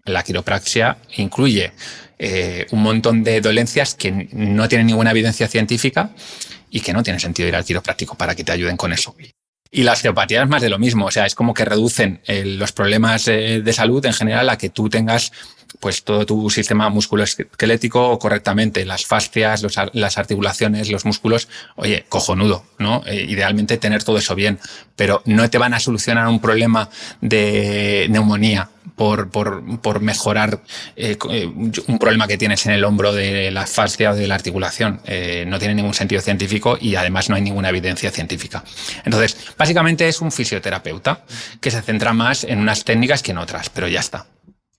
la quiropraxia incluye un montón de dolencias que no tienen ninguna evidencia científica y que no tiene sentido ir al quiropráctico para que te ayuden con eso. Y la osteopatía es más de lo mismo, o sea, es como que reducen los problemas de salud en general a que tú tengas pues todo tu sistema musculoesquelético correctamente, las fascias, las articulaciones, los músculos, oye, cojonudo, ¿no? Idealmente tener todo eso bien, pero no te van a solucionar un problema de neumonía por mejorar un problema que tienes en el hombro de la fascia o de la articulación. No tiene ningún sentido científico y además no hay ninguna evidencia científica. Entonces, básicamente es un fisioterapeuta que se centra más en unas técnicas que en otras, pero ya está,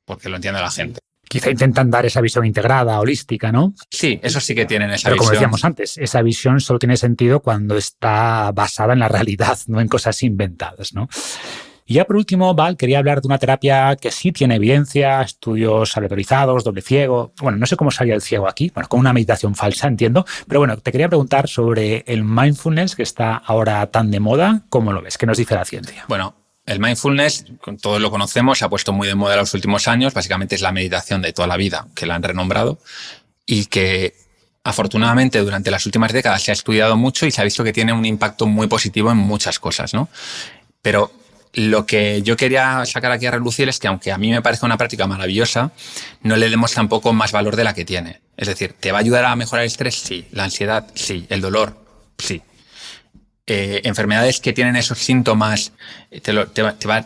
porque lo entiende la gente. Quizá intentan dar esa visión integrada, holística, ¿no? Sí, eso sí que tienen esa Pero visión. Como decíamos antes, esa visión solo tiene sentido cuando está basada en la realidad, no en cosas inventadas, ¿no? Y ya por último, Val, quería hablar de una terapia que sí tiene evidencia, estudios aleatorizados, doble ciego. Bueno, no sé cómo salía el ciego aquí, bueno, con una meditación falsa, entiendo. Pero bueno, te quería preguntar sobre el mindfulness, que está ahora tan de moda. ¿Cómo lo ves? ¿Qué nos dice la ciencia? Bueno, el mindfulness, todos lo conocemos, se ha puesto muy de moda en los últimos años. Básicamente es la meditación de toda la vida, que la han renombrado, y que afortunadamente durante las últimas décadas se ha estudiado mucho y se ha visto que tiene un impacto muy positivo en muchas cosas, ¿no? Pero lo que yo quería sacar aquí a relucir es que, aunque a mí me parece una práctica maravillosa, no le demos tampoco más valor de la que tiene. Es decir, ¿te va a ayudar a mejorar el estrés? Sí. ¿La ansiedad? Sí. ¿El dolor? Sí. Enfermedades que tienen esos síntomas,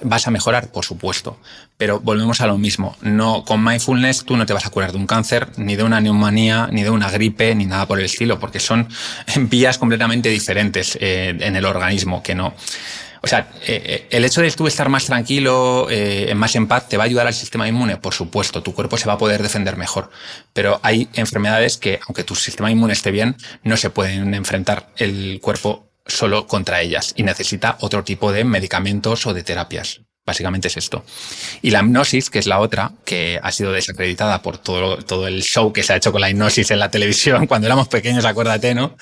vas a mejorar, por supuesto. Pero volvemos a lo mismo. No, con mindfulness tú no te vas a curar de un cáncer, ni de una neumonía, ni de una gripe, ni nada por el estilo, porque son vías completamente diferentes en el organismo, que no. O sea, el hecho de tú estar más tranquilo, más en paz, te va a ayudar al sistema inmune, por supuesto, tu cuerpo se va a poder defender mejor. Pero hay enfermedades que, aunque tu sistema inmune esté bien, no se pueden enfrentar el cuerpo solo contra ellas y necesita otro tipo de medicamentos o de terapias. Básicamente es esto. Y la hipnosis, que es la otra, que ha sido desacreditada por todo el show que se ha hecho con la hipnosis en la televisión cuando éramos pequeños, acuérdate, ¿no?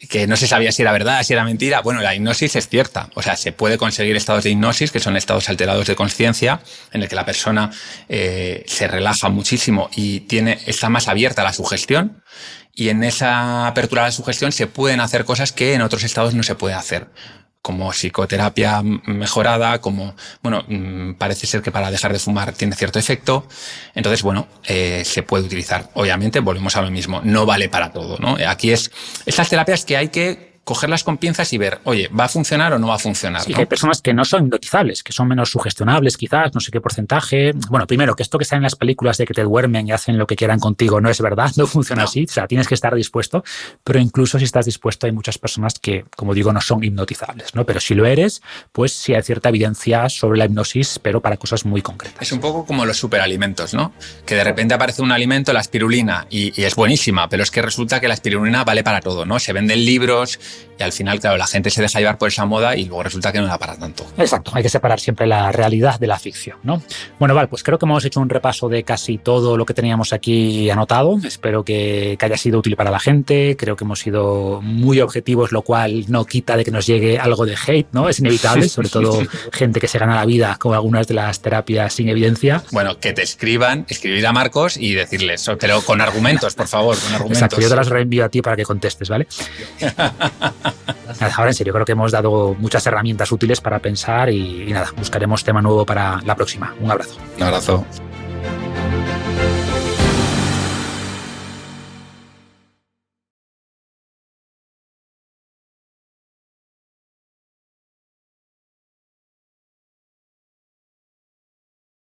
Que no se sabía si era verdad, si era mentira. Bueno, la hipnosis es cierta. O sea, se puede conseguir estados de hipnosis, que son estados alterados de conciencia, en el que la persona se relaja muchísimo y está más abierta a la sugestión. Y en esa apertura a la sugestión se pueden hacer cosas que en otros estados no se puede hacer, como psicoterapia mejorada, como, bueno, parece ser que para dejar de fumar tiene cierto efecto. Entonces, bueno, se puede utilizar. Obviamente, volvemos a lo mismo, no vale para todo, ¿no? Aquí estas terapias que hay que cogerlas con pinzas y ver, oye, ¿va a funcionar o no va a funcionar? Sí, ¿no? que hay personas que no son hipnotizables, que son menos sugestionables quizás, no sé qué porcentaje. Bueno, primero, que esto que está en las películas de que te duermen y hacen lo que quieran contigo no es verdad, no funciona así, o sea, tienes que estar dispuesto, pero incluso si estás dispuesto hay muchas personas que, como digo, no son hipnotizables, ¿no? Pero si lo eres, pues sí hay cierta evidencia sobre la hipnosis, pero para cosas muy concretas. Es un poco como los superalimentos, ¿no? Que de repente aparece un alimento, la espirulina, y es buenísima, pero es que resulta que la espirulina vale para todo, ¿no? Se venden libros y al final, claro, la gente se deja llevar por esa moda y luego resulta que no da para tanto. Exacto, hay que separar siempre la realidad de la ficción, ¿no? Bueno, Val, pues creo que hemos hecho un repaso de casi todo lo que teníamos aquí anotado. Espero que haya sido útil para la gente. Creo que hemos sido muy objetivos, lo cual no quita de que nos llegue algo de hate, ¿no? Es inevitable, sobre todo gente que se gana la vida con algunas de las terapias sin evidencia. Bueno, que te escribir a Marcos y decirles, pero con argumentos, por favor, con argumentos. Exacto, yo te las reenvío a ti para que contestes, ¿vale? Nada, ahora en serio, creo que hemos dado muchas herramientas útiles para pensar y nada, buscaremos tema nuevo para la próxima. Un abrazo. Un abrazo.